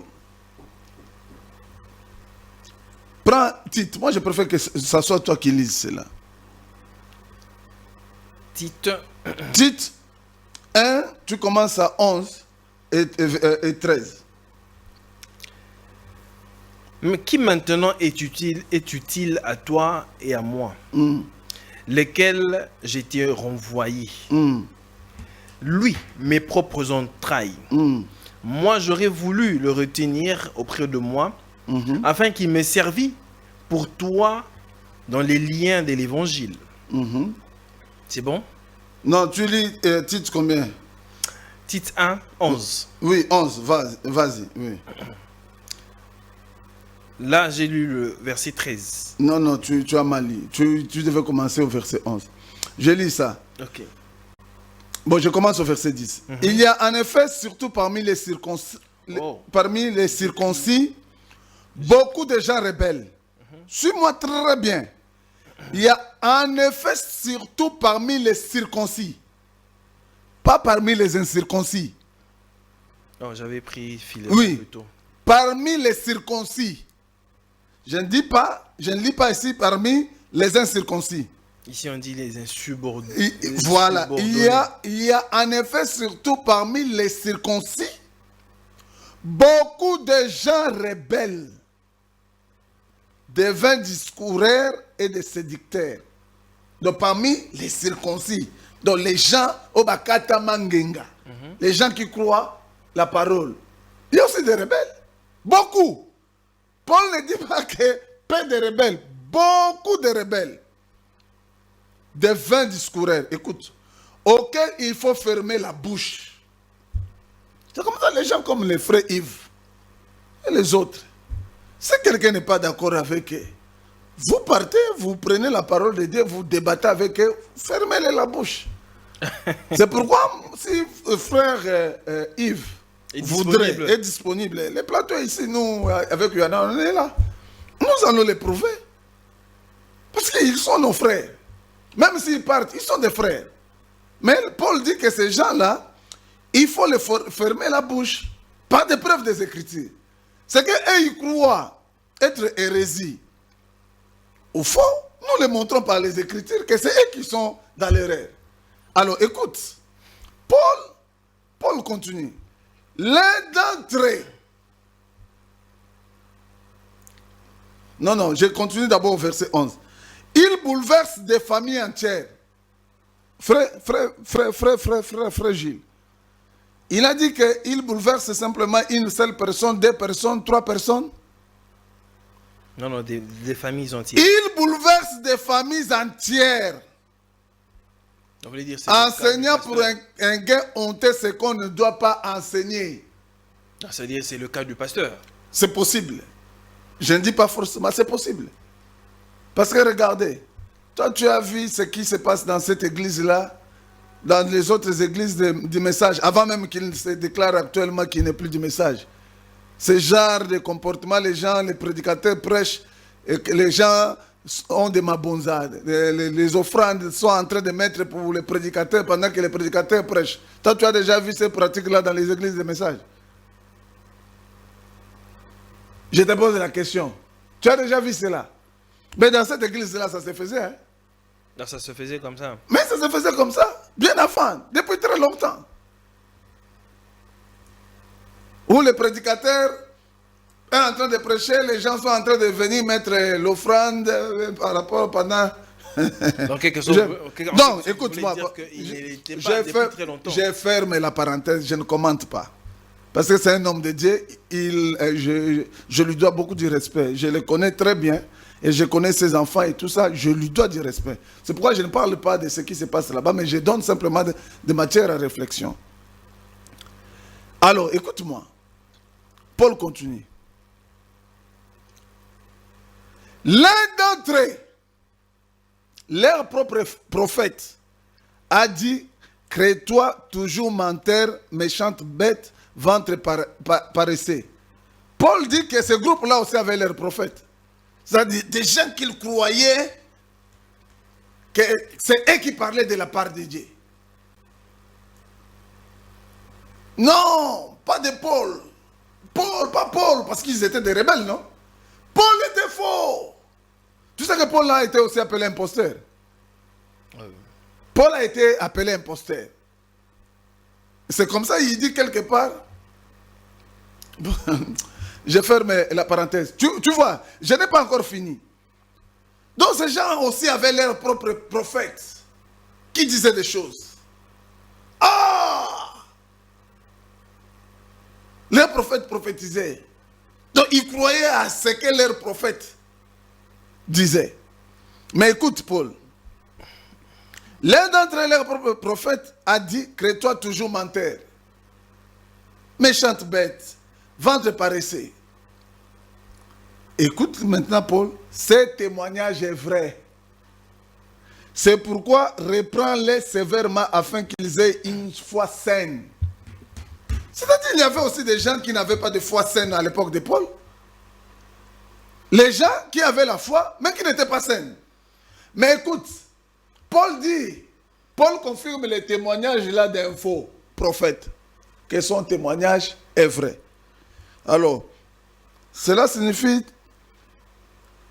Prends Tite. Moi, je préfère que ce soit toi qui lises cela. Tite 1, tu commences à 11 et 13. Mais qui maintenant est utile à toi et à moi, lesquels j'étais renvoyé? Lui, mes propres entrailles. Moi, j'aurais voulu le retenir auprès de moi, afin qu'il me servît pour toi dans les liens de l'évangile. C'est bon? Non, tu lis Tite combien? Tite 1, 11. Oui, 11, vas-y. Oui. Là, j'ai lu le verset 13. Non, tu as mal lu. Tu devais commencer au verset 11. Je lis ça. Ok. Bon, je commence au verset 10. Il y a en effet, surtout parmi les circoncis, beaucoup de gens rebelles. Suis-moi très bien. Il y a en effet, surtout parmi les circoncis. Pas parmi les incirconcis. Oh, j'avais pris Philip Oui. plutôt. parmi les circoncis. Je ne lis pas ici parmi les incirconcis. Ici, on dit les insubordonnés. Voilà, il y a en effet, surtout parmi les circoncis, beaucoup de gens rebelles, de vains discoureurs et de séducteurs. Donc parmi les circoncis, donc les gens au Bakata Mangenga, les gens qui croient la parole, il y a aussi des rebelles. Beaucoup. Paul ne dit pas que peu de rebelles, beaucoup de rebelles. De vains discoureurs, écoute, auxquels il faut fermer la bouche. C'est comme ça, les gens comme les frères Yves et les autres. Si quelqu'un n'est pas d'accord avec eux, vous partez, vous prenez la parole de Dieu, vous débattez avec eux, fermez-les la bouche. C'est pourquoi, si frère Yves est disponible, les plateaux ici, nous, avec Yana, on est là. Nous allons les prouver. Parce qu'ils sont nos frères. Même s'ils partent, ils sont des frères. Mais Paul dit que ces gens-là, il faut les fermer la bouche par des preuves des Écritures. C'est qu'eux, ils croient être hérésie. Au fond, nous les montrons par les Écritures que c'est eux qui sont dans l'erreur. Alors écoute, Paul continue. L'un d'entre eux. Non, je continue d'abord au verset 11. Il bouleverse des familles entières. Frère Gilles. Il a dit qu'il bouleverse simplement une seule personne, 2 personnes, 3 personnes. Non, des familles entières. Il bouleverse des familles entières. On voulait dire, enseignant pour un gain honteux ce qu'on ne doit pas enseigner. C'est-à-dire c'est le cas du pasteur. C'est possible. Je ne dis pas forcément, c'est possible. Parce que regardez, toi tu as vu ce qui se passe dans cette église-là, dans les autres églises du message, avant même qu'il se déclare actuellement qu'il n'est plus du message. Ce genre de comportement, les prédicateurs prêchent, et que les gens ont des mabonzades. Les offrandes sont en train de mettre pour les prédicateurs pendant que les prédicateurs prêchent. Toi tu as déjà vu ces pratiques-là dans les églises de message? Je te pose la question. Tu as déjà vu cela? Mais dans cette église-là, ça se faisait. Hein? Là, ça se faisait comme ça. Mais ça se faisait comme ça, bien avant, depuis très longtemps. Où le prédicateur est en train de prêcher, les gens sont en train de venir mettre l'offrande par rapport pendant... Dans quelque sorte, non, écoute-moi. Je ferme la parenthèse, je ne commente pas. Parce que c'est un homme de Dieu, je lui dois beaucoup de respect. Je le connais très bien. Et je connais ses enfants et tout ça, je lui dois du respect. C'est pourquoi je ne parle pas de ce qui se passe là-bas, mais je donne simplement de matière à réflexion. Alors, écoute-moi. Paul continue. L'un d'entre eux, leur propre prophète, a dit, crée-toi toujours menteur, méchante bête, ventre paresseux. Paul dit que ce groupe-là aussi avait leur prophète. C'est-à-dire des gens qu'ils croyaient que c'est eux qui parlaient de la part de Dieu. Non, pas de Paul. Pas Paul, parce qu'ils étaient des rebelles, non? Paul était faux. Tu sais que Paul a été aussi appelé imposteur. Paul a été appelé imposteur. C'est comme ça, il dit quelque part... Je ferme la parenthèse. Tu vois, je n'ai pas encore fini. Donc ces gens aussi avaient leur propre prophète qui disait des choses. Ah! Leur prophète prophétisait. Donc ils croyaient à ce que leur prophète disait. Mais écoute Paul. L'un d'entre eux, leur propre prophète, a dit, crée-toi toujours menteur. Méchante bête. Ventre paresseux. Écoute maintenant Paul, ce témoignage est vrai. C'est pourquoi reprends-les sévèrement afin qu'ils aient une foi saine. C'est-à-dire qu'il y avait aussi des gens qui n'avaient pas de foi saine à l'époque de Paul. Les gens qui avaient la foi, mais qui n'étaient pas saines. Mais écoute, Paul confirme les témoignages là d'un faux prophète, que son témoignage est vrai. Alors, cela signifie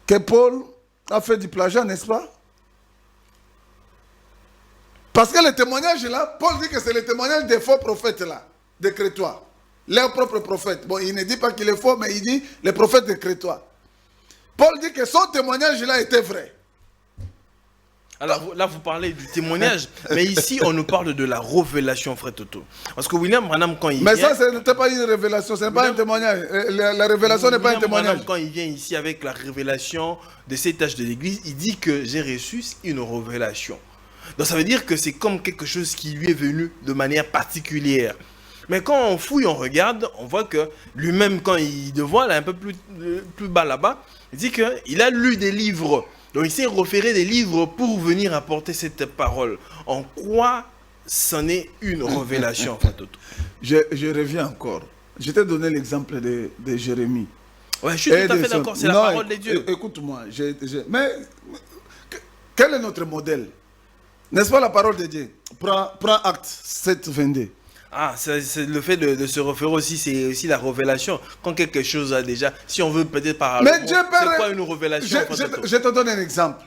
que Paul a fait du plagiat, n'est-ce pas? Parce que le témoignage là, Paul dit que c'est le témoignage des faux prophètes là, des Crétois. Leurs propres prophètes. Bon, il ne dit pas qu'il est faux, mais il dit les prophètes des Crétois. Paul dit que son témoignage là était vrai. Alors là, vous parlez du témoignage, mais ici, on nous parle de la révélation, frère Toto. Parce que William Branham, quand il mais vient... Mais ça, ce n'était pas une révélation, ce n'est pas un témoignage. La révélation n'est pas un témoignage. Branham, quand il vient ici avec la révélation de ces tâches de l'Église, il dit que j'ai reçu une révélation. Donc ça veut dire que c'est comme quelque chose qui lui est venu de manière particulière. Mais quand on fouille, on regarde, on voit que lui-même, quand il dévoile un peu plus bas là-bas, il dit qu'il a lu des livres. Donc il s'est référé des livres pour venir apporter cette parole. En quoi c'en est une révélation, frère Toto? Je reviens encore. Je t'ai donné l'exemple de Jérémie. Ouais, je suis tout à fait d'accord, c'est la parole de Dieu. Écoute-moi, mais quel est notre modèle? N'est-ce pas la parole de Dieu? Prends Acte 7, 22. Ah, c'est le fait de se référer aussi, c'est aussi la révélation. Quand quelque chose a déjà, si on veut peut-être parler, c'est quoi une révélation? Je te donne un exemple.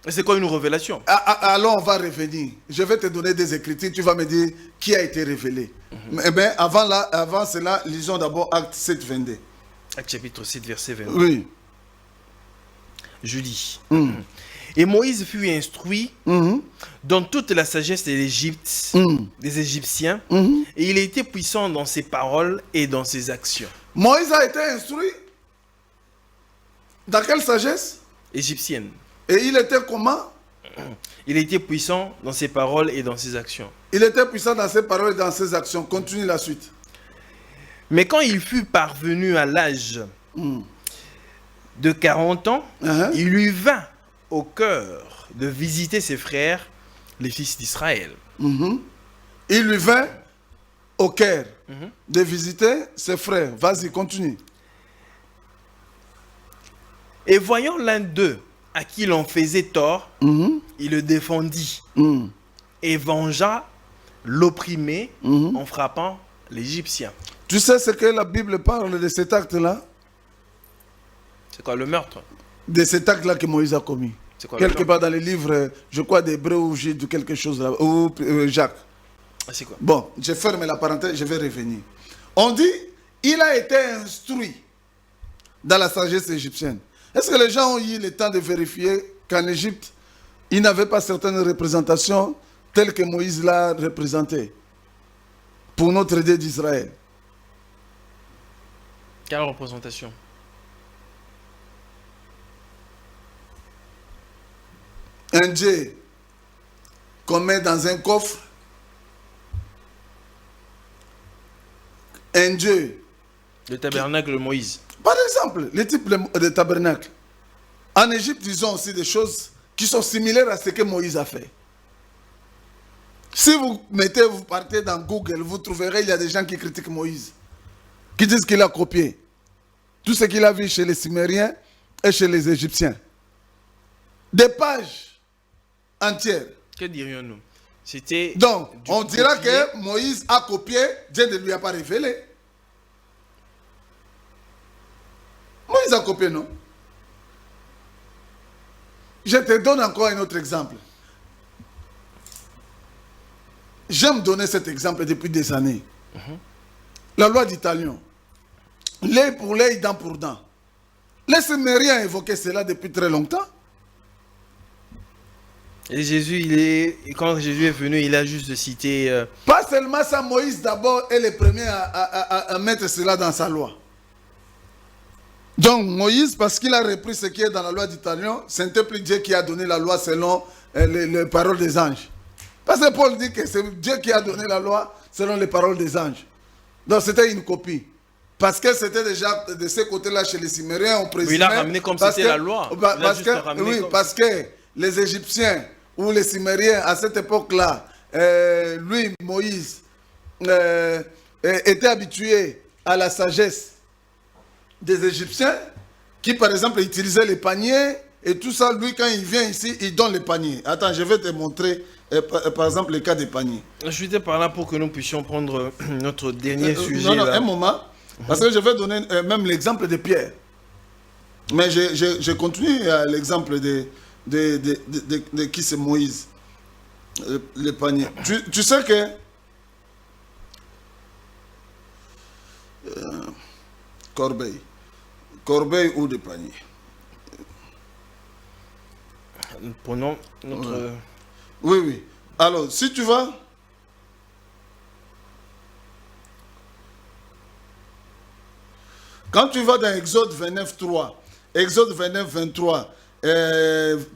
C'est quoi une révélation? Alors on va revenir. Je vais te donner des écritures, tu vas me dire qui a été révélé. Mais avant cela, lisons d'abord Acte 7, 22. Acte chapitre 7, verset 22. Oui. Je lis. Et Moïse fut instruit dans toute la sagesse de l'Égypte, des Égyptiens, et il était puissant dans ses paroles et dans ses actions. Moïse a été instruit dans quelle sagesse? Égyptienne. Et il était comment? Il était puissant dans ses paroles et dans ses actions. Il était puissant dans ses paroles et dans ses actions. Continue la suite. Mais quand il fut parvenu à l'âge de 40 ans, il lui vint au cœur de visiter ses frères, les fils d'Israël. Il lui vint au cœur de visiter ses frères. Vas-y, continue. Et voyant l'un d'eux à qui l'on faisait tort, il le défendit et vengea l'opprimé en frappant l'Égyptien. Tu sais ce que la Bible parle de cet acte-là? C'est quoi, le meurtre? De cet acte-là que Moïse a commis. Quoi, quelque part dans les livres, je crois d'Hébreux ou de quelque chose là, ou Jacques. C'est quoi? Bon, je ferme la parenthèse, je vais revenir. On dit, il a été instruit dans la sagesse égyptienne. Est-ce que les gens ont eu le temps de vérifier qu'en Égypte, ils n'avaient pas certaines représentations telles que Moïse l'a représentée pour notre Dieu d'Israël? Quelle représentation? Un Dieu qu'on met dans un coffre. Un Dieu. Le tabernacle de Moïse. Par exemple, le type de tabernacle. En Égypte, ils ont aussi des choses qui sont similaires à ce que Moïse a fait. Si vous partez dans Google, vous trouverez, il y a des gens qui critiquent Moïse, qui disent qu'il a copié tout ce qu'il a vu chez les Sumériens et chez les Égyptiens. Des pages entières. Que dirions-nous? C'était. Donc, on dira que Moïse a copié, Dieu ne lui a pas révélé. Moïse a copié, non? Je te donne encore un autre exemple. J'aime donner cet exemple depuis des années. La loi d'Italion. L'œil pour l'œil, dent pour dent. Les Sumériens évoquaient cela depuis très longtemps. Et Jésus, quand Jésus est venu, il a juste cité... Pas seulement ça, Moïse d'abord est le premier à mettre cela dans sa loi. Donc Moïse, parce qu'il a repris ce qui est dans la loi d'Italion, ce n'était plus Dieu qui a donné la loi selon les paroles des anges. Parce que Paul dit que c'est Dieu qui a donné la loi selon les paroles des anges. Donc c'était une copie. Parce que c'était déjà de ce côté-là chez les Sumériens, on présumait... Il a ramené comme c'était la loi. Parce que les Égyptiens ou les Sumériens, à cette époque-là, lui, Moïse, était habitué à la sagesse des Égyptiens, qui par exemple utilisaient les paniers, et tout ça, lui, quand il vient ici, il donne les paniers. Attends, je vais te montrer, par exemple, le cas des paniers. Je suis par là pour que nous puissions prendre notre dernier sujet. Non, un moment, parce que je vais donner même l'exemple de Pierre. Mais je continue à l'exemple de qui c'est Moïse, le panier. Tu sais que corbeille ou de panier. Prenons notre... Oui, oui. Alors, si tu vas... Quand tu vas dans Exode 29, 3, Exode 29, 23,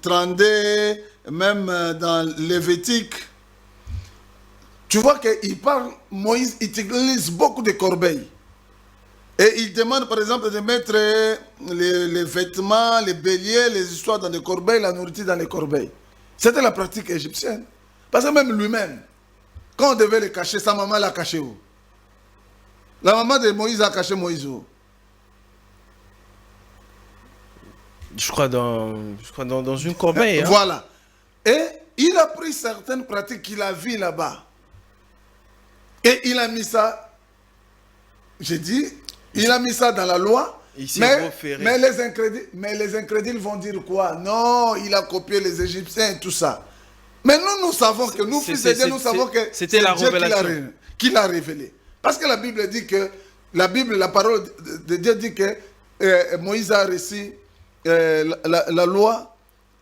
32, même dans Lévitique, tu vois qu'il parle, Moïse utilise beaucoup de corbeilles. Et il demande par exemple de mettre les vêtements, les béliers, les histoires dans des corbeilles, la nourriture dans les corbeilles. C'était la pratique égyptienne. Parce que même lui-même, quand on devait les cacher, sa maman l'a caché où? La maman de Moïse a caché Moïse où? Je crois dans une corbeille. Hein. Voilà. Et il a pris certaines pratiques qu'il a vues là-bas. Et il a mis ça, j'ai dit, il a mis ça dans la loi. Mais les incrédules vont dire quoi? Non, il a copié les Égyptiens et tout ça. Mais nous savons que nous, fils de Dieu, nous savons que c'était la révélation qui l'a révélé. Parce que la Bible dit que, la parole de Dieu dit que Moïse a reçu la loi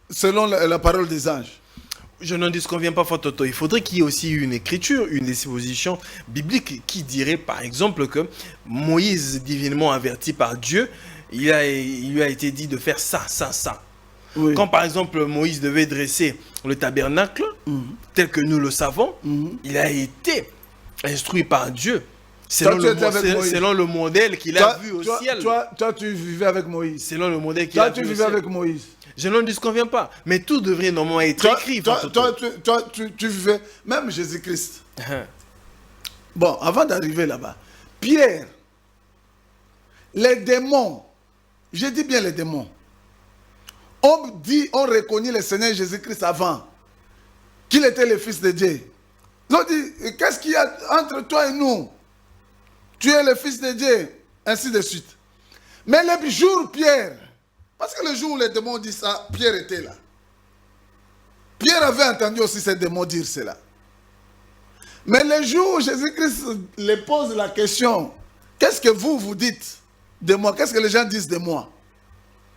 selon la parole des anges. Je n'en disconviens pas, Fatoto. Il faudrait qu'il y ait aussi une écriture, une disposition biblique qui dirait par exemple que Moïse, divinement averti par Dieu, il lui a été dit de faire ça, ça, ça. Oui. Quand par exemple Moïse devait dresser le tabernacle, tel que nous le savons, il a été instruit par Dieu. Selon le modèle qu'il a vu au ciel. Toi, tu vivais avec Moïse. Selon le modèle qu'il a vu au ciel. Toi, tu vivais avec Moïse. Je n'en disconviens pas. Mais tout devrait normalement être écrit. Tu vivais, même Jésus-Christ. Bon, avant d'arriver là-bas, Pierre, les démons, je dis bien les démons, on reconnaît le Seigneur Jésus-Christ avant qu'il était le Fils de Dieu. Ils ont dit, qu'est-ce qu'il y a entre toi et nous? Tu es le Fils de Dieu, ainsi de suite. Mais le jour, Pierre, parce que le jour où les démons disent ça, Pierre était là. Pierre avait entendu aussi ces démons dire cela. Mais le jour où Jésus-Christ les pose la question, qu'est-ce que vous dites de moi? Qu'est-ce que les gens disent de moi?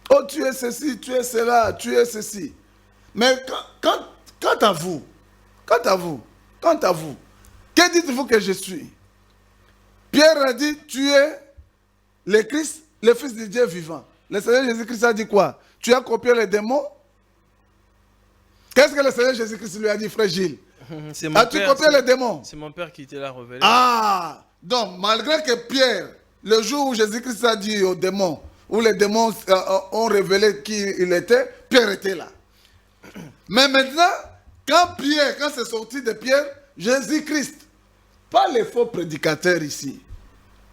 Oh, tu es ceci, tu es cela, tu es ceci. Mais quant à vous, que dites-vous que je suis? Pierre a dit, tu es le Christ, le Fils de Dieu vivant. Le Seigneur Jésus-Christ a dit quoi? Tu as copié les démons? Qu'est-ce que le Seigneur Jésus-Christ lui a dit, frère Gilles? As-tu copié les démons? C'est mon Père qui te l'a révélé. Ah! Donc, malgré que Pierre, le jour où Jésus-Christ a dit aux démons, où les démons ont révélé qui il était, Pierre était là. Mais maintenant, quand c'est sorti de Pierre, Jésus-Christ, pas les faux prédicateurs ici.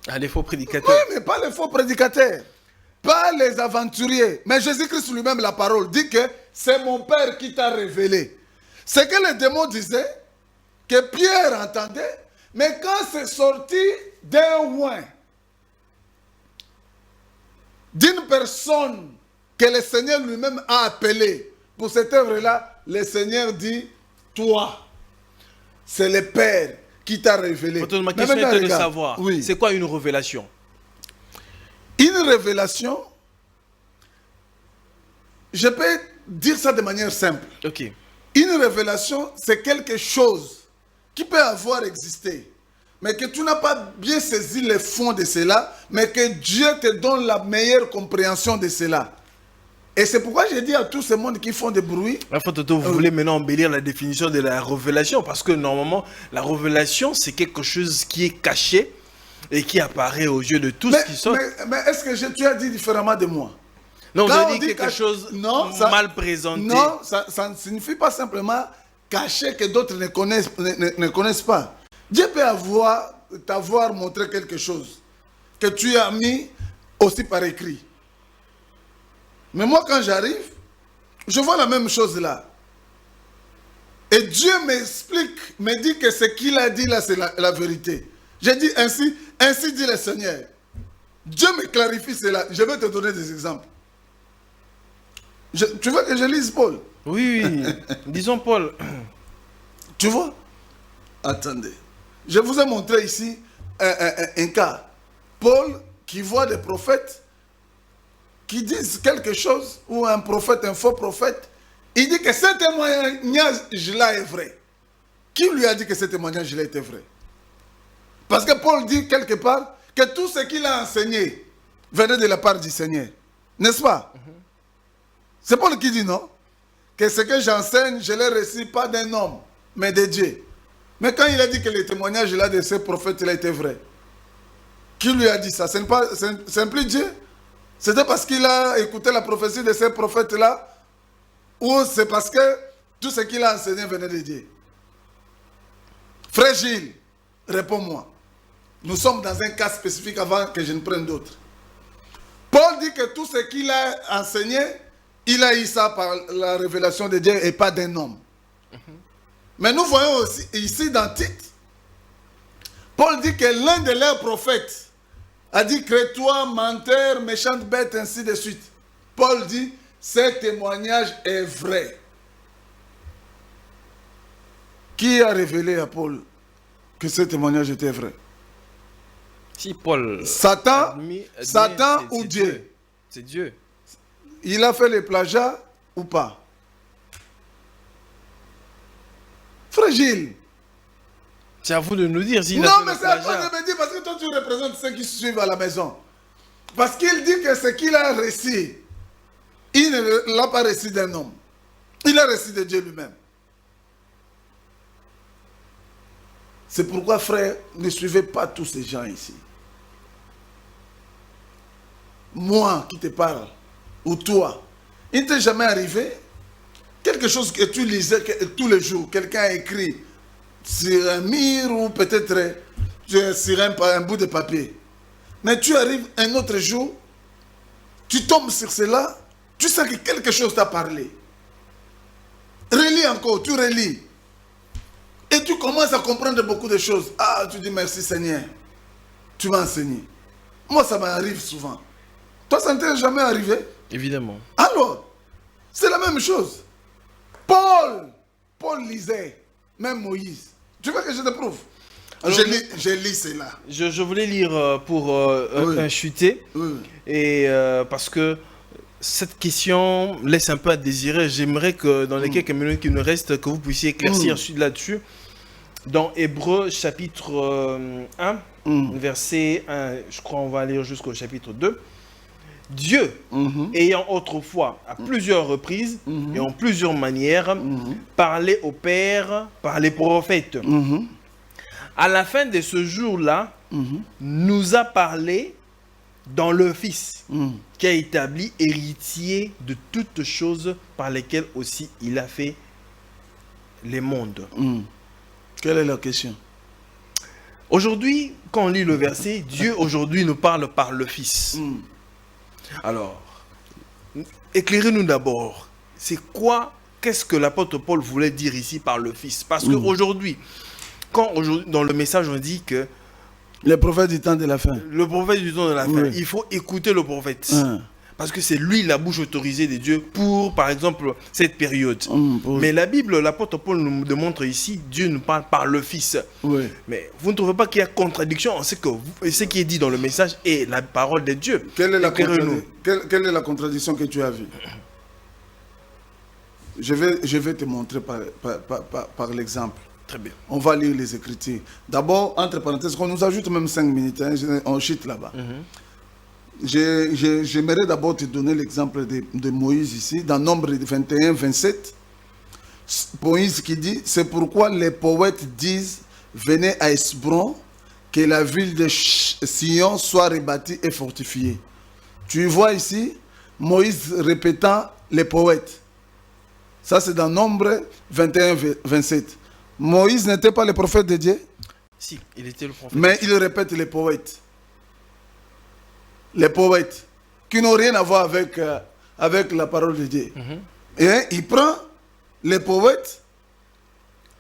Ah, les faux prédicateurs. Oui, mais pas les faux prédicateurs. Pas les aventuriers. Mais Jésus-Christ lui-même, la parole, dit que c'est mon Père qui t'a révélé. C'est que les démons disaient, que Pierre entendait, mais quand c'est sorti d'un oin, d'une personne que le Seigneur lui-même a appelée pour cette œuvre-là, le Seigneur dit, toi, c'est le Père qui t'a révélé. Ma question était de savoir, oui. C'est quoi une révélation? Une révélation, je peux dire ça de manière simple. Ok. Une révélation, c'est quelque chose qui peut avoir existé, mais que tu n'as pas bien saisi le fond de cela, mais que Dieu te donne la meilleure compréhension de cela. Et c'est pourquoi j'ai dit à tout ce monde qui font des bruits... Vous voulez maintenant embellir la définition de la révélation, parce que normalement, la révélation, c'est quelque chose qui est caché et qui apparaît aux yeux de tous qui sont... Mais est-ce que tu as dit différemment de moi? Non, vous avez dit quelque chose mal présenté. Non, ça ne signifie pas simplement caché que d'autres ne connaissent pas. Dieu peut t'avoir montré quelque chose que tu as mis aussi par écrit. Mais moi, quand j'arrive, je vois la même chose là. Et Dieu m'explique, me dit que ce qu'il a dit là, c'est la vérité. J'ai dit ainsi dit le Seigneur. Dieu me clarifie cela. Je vais te donner des exemples. Tu veux que je lise Paul? Oui, disons Paul. Tu vois? Attendez. Je vous ai montré ici un cas. Paul qui voit des prophètes qui disent quelque chose, ou un prophète, un faux prophète, il dit que ce témoignage-là est vrai. Qui lui a dit que ce témoignage-là était vrai? Parce que Paul dit quelque part que tout ce qu'il a enseigné venait de la part du Seigneur. N'est-ce pas? C'est Paul qui dit non? Que ce que j'enseigne, je ne l'ai reçu pas d'un homme, mais de Dieu. Mais quand il a dit que le témoignage là de ces prophètes-là était vrai, qui lui a dit ça? Ce n'est plus Dieu? C'était parce qu'il a écouté la prophétie de ces prophètes-là, ou c'est parce que tout ce qu'il a enseigné venait de Dieu? Frère Gilles, réponds-moi. Nous sommes dans un cas spécifique avant que je ne prenne d'autres. Paul dit que tout ce qu'il a enseigné, il a eu ça par la révélation de Dieu et pas d'un homme. Mais nous voyons aussi ici dans Tite, Paul dit que l'un de leurs prophètes a dit: crée-toi, menteur, méchante bête, ainsi de suite. Paul dit: ce témoignage est vrai. Qui a révélé à Paul que ce témoignage était vrai? Si Paul. Satan ou Dieu? C'est Dieu. Il a fait les plagiats ou pas? Frère Gilles. C'est à vous de nous dire s'il a Non, fait mais le c'est à toi plagiat. de me dire, parce que toi tu représentes ceux qui suivent à la maison. Parce qu'il dit que ce qu'il a reçu, il ne l'a pas reçu d'un homme. Il a reçu de Dieu lui-même. C'est pourquoi, frère, ne suivez pas tous ces gens ici. Moi qui te parle, ou toi, il ne t'est jamais arrivé quelque chose que tu lisais tous les jours, quelqu'un a écrit sur un mur ou peut-être sur un bout de papier. Mais tu arrives un autre jour, tu tombes sur cela, tu sens que quelque chose t'a parlé. Relis encore, tu relis. Et tu commences à comprendre beaucoup de choses. Ah, tu dis merci Seigneur, tu m'as enseigné. Moi, ça m'arrive souvent. Toi, ça ne t'est jamais arrivé? Évidemment. Alors, c'est la même chose. Paul lisait, même Moïse. Tu veux que je te prouve? Alors, je lis cela. Je voulais lire pour Oui. chuter. Oui. Et parce que cette question laisse un peu à désirer. J'aimerais que dans les quelques minutes qui nous restent, que vous puissiez éclaircir là-dessus. Dans Hébreux chapitre 1, verset 1, je crois on va lire jusqu'au chapitre 2. Dieu, ayant autrefois à plusieurs reprises et en plusieurs manières parlé au Père par les prophètes, à la fin de ce jour-là, nous a parlé dans le Fils, qui a établi héritier de toutes choses par lesquelles aussi il a fait les mondes. Quelle est la question? Aujourd'hui, quand on lit le verset, Dieu aujourd'hui nous parle par le Fils. Alors, éclairez-nous d'abord. C'est quoi, qu'est-ce que l'apôtre Paul voulait dire ici par le Fils? Parce qu'aujourd'hui, dans le message on dit que les prophètes du temps de la fin. Le prophète du temps de la fin, il faut écouter le prophète. Parce que c'est lui la bouche autorisée de Dieu pour, par exemple, cette période. Mais la Bible, l'apôtre Paul nous démontre ici, Dieu nous parle par le Fils. Mais vous ne trouvez pas qu'il y a contradiction en ce qui est dit dans le message et la parole de Dieu? Quelle est la contradiction que tu as vue? Je vais te montrer par l'exemple. Très bien. On va lire les Écritures. D'abord, entre parenthèses, on nous ajoute même 5 minutes, hein, on chute là-bas. J'aimerais d'abord te donner l'exemple de Moïse ici, dans Nombre 21, 27. Moïse qui dit: c'est pourquoi les poètes disent, venez à Hesbron, que la ville de Sion soit rebâtie et fortifiée. Tu vois ici, Moïse répétant les poètes. Ça c'est dans Nombre 21, 27. Moïse n'était pas le prophète de Dieu? Si, il était le prophète. Mais il répète les poètes. Les poètes qui n'ont rien à voir avec la parole de Dieu. Et il prend les poètes,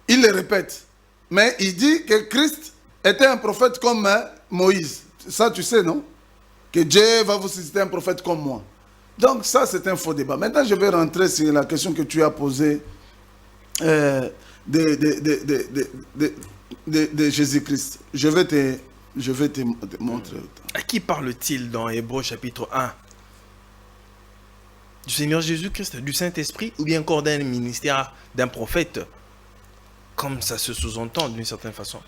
il les répète. Mais il dit que Christ était un prophète comme Moïse. Ça tu sais, non? Que Dieu va vous susciter un prophète comme moi. Donc ça, c'est un faux débat. Maintenant, je vais rentrer sur la question que tu as posée de Jésus-Christ. Je vais te montrer. À qui parle-t-il dans Hébreux chapitre 1? Du Seigneur Jésus-Christ, du Saint-Esprit, ou bien encore d'un ministère, d'un prophète, comme ça se sous-entend d'une certaine façon?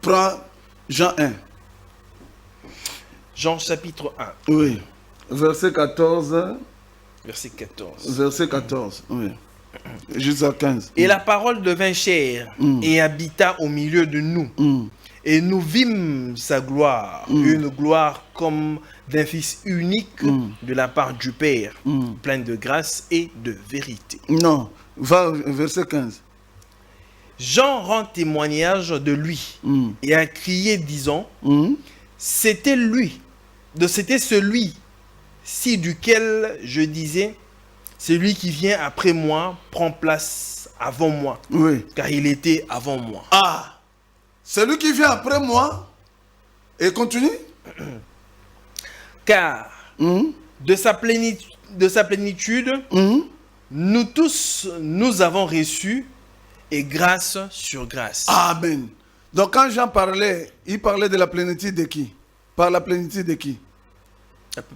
Prends Jean 1. Jean chapitre 1. Oui. Verset 14. Verset 14. Verset 14, oui. Jusqu'à 15. Et la parole devint chair et habita au milieu de nous. Et nous vîmes sa gloire, une gloire comme d'un Fils unique de la part du Père, plein de grâce et de vérité. Non, va verset 15. Jean rend témoignage de lui et a crié disant, c'était lui, c'était celui-ci duquel je disais, celui qui vient après moi prend place avant moi, car il était avant moi. Ah! Celui qui vient après moi, et continue. Car de sa plénitude, nous tous, nous avons reçu, et grâce sur grâce. Amen. Donc quand Jean parlait, il parlait de la plénitude de qui? Par la plénitude de qui?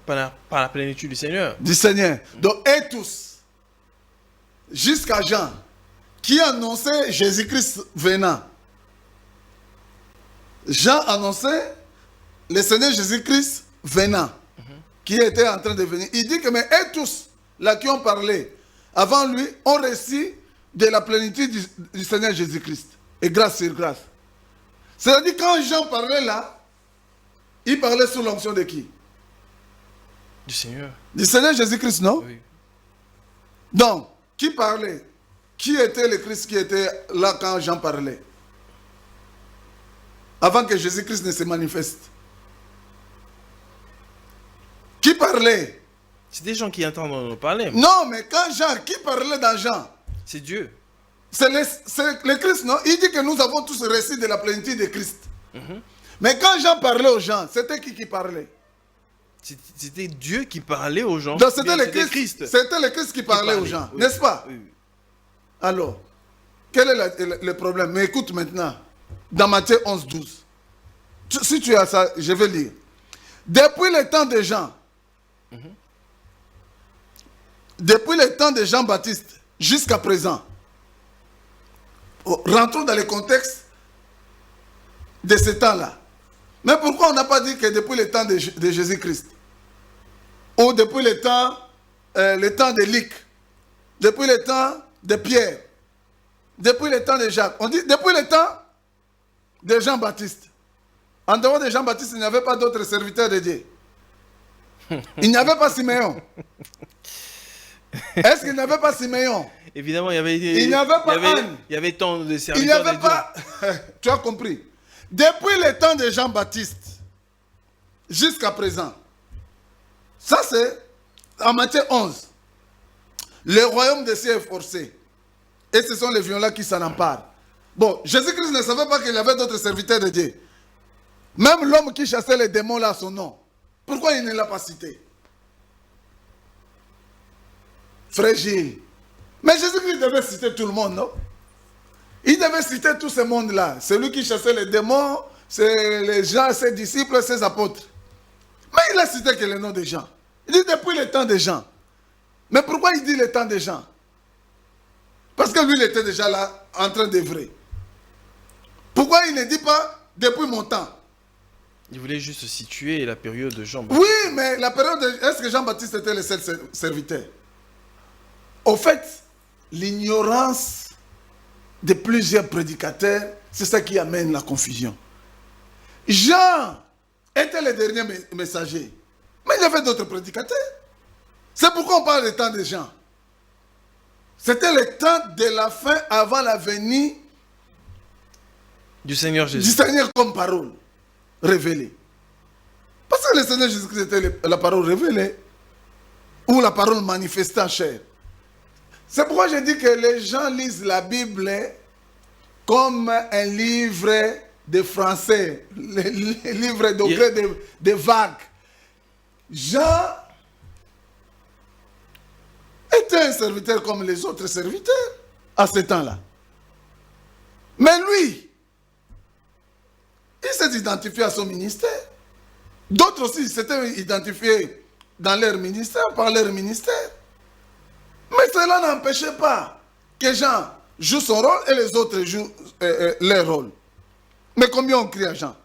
Par la plénitude du Seigneur. Du Seigneur. Donc, et tous, jusqu'à Jean, qui annonçait Jésus-Christ venant. Jean annonçait le Seigneur Jésus-Christ venant, qui était en train de venir. Il dit que mais et tous, là qui ont parlé avant lui, ont reçu de la plénitude du Seigneur Jésus-Christ. Et grâce sur grâce. C'est-à-dire quand Jean parlait là, il parlait sous l'onction de qui? Du Seigneur. Du Seigneur Jésus-Christ, non? Oui. Donc, qui parlait? Qui était le Christ qui était là quand Jean parlait? Avant que Jésus-Christ ne se manifeste. Qui parlait? C'est des gens qui entendent nous parler. Non, mais quand Jean, qui parlait dans Jean? C'est Dieu. C'est le Christ, non? Il dit que nous avons tous reçu de la plénitude de Christ. Mais quand Jean parlait aux gens, c'était qui parlait? C'était Dieu qui parlait aux gens. Donc c'était le Christ. C'était le Christ qui parlait aux gens, oui. N'est-ce pas? Oui. Alors, quel est le problème? Mais écoute maintenant, dans Matthieu 11, 12. Si tu as ça, je vais lire. Depuis le temps de Jean, depuis le temps de Jean-Baptiste jusqu'à présent, rentrons dans le contexte de ce temps-là. Mais pourquoi on n'a pas dit que depuis le temps de Jésus-Christ, ou depuis le temps de Luc, depuis le temps de Pierre, depuis le temps de Jacques, on dit depuis le temps de Jean-Baptiste. En dehors de Jean-Baptiste, il n'y avait pas d'autres serviteurs de Dieu. Il n'y avait pas Siméon. Est-ce qu'il n'y avait pas Siméon? Évidemment, il n'y avait pas Anne. Il y avait tant de Il n'y serviteurs avait de pas... Tu as compris. Depuis le temps de Jean-Baptiste jusqu'à présent, ça c'est en Matthieu 11. Le royaume des cieux est forcé. Et ce sont les violents qui s'en emparent. Bon, Jésus-Christ ne savait pas qu'il y avait d'autres serviteurs de Dieu. Même l'homme qui chassait les démons là, son nom. Pourquoi il ne l'a pas cité? Frère Gilles. Mais Jésus-Christ devait citer tout le monde, non? Il devait citer tout ce monde-là. Celui qui chassait les démons, c'est les gens, ses disciples, ses apôtres. Mais il a cité que le nom des gens. Il dit depuis le temps des gens. Mais pourquoi il dit le temps des gens? Parce que lui, il était déjà là, en train d'œuvrer. Pourquoi il ne dit pas depuis mon temps? Il voulait juste situer la période de Jean. Oui, mais la période de... Est-ce que Jean-Baptiste était le seul serviteur? Au fait, l'ignorance de plusieurs prédicateurs, c'est ça qui amène la confusion. Jean était le dernier messager. Mais il y avait d'autres prédicateurs. C'est pourquoi on parle du temps de Jean. C'était le temps de la fin avant la venue du Seigneur Jésus. Du Seigneur comme parole révélée. Parce que le Seigneur Jésus-Christ était la parole révélée. Ou la parole manifestée en chair. C'est pourquoi je dis que les gens lisent la Bible comme un livre de français, le livre de vagues. Jean était un serviteur comme les autres serviteurs à ce temps-là. Mais lui, il s'est identifié à son ministère. D'autres aussi s'étaient identifiés dans leur ministère, par leur ministère. Mais cela n'empêchait pas que Jean joue son rôle et les autres jouent leur rôle. Mais combien on crie à Jean?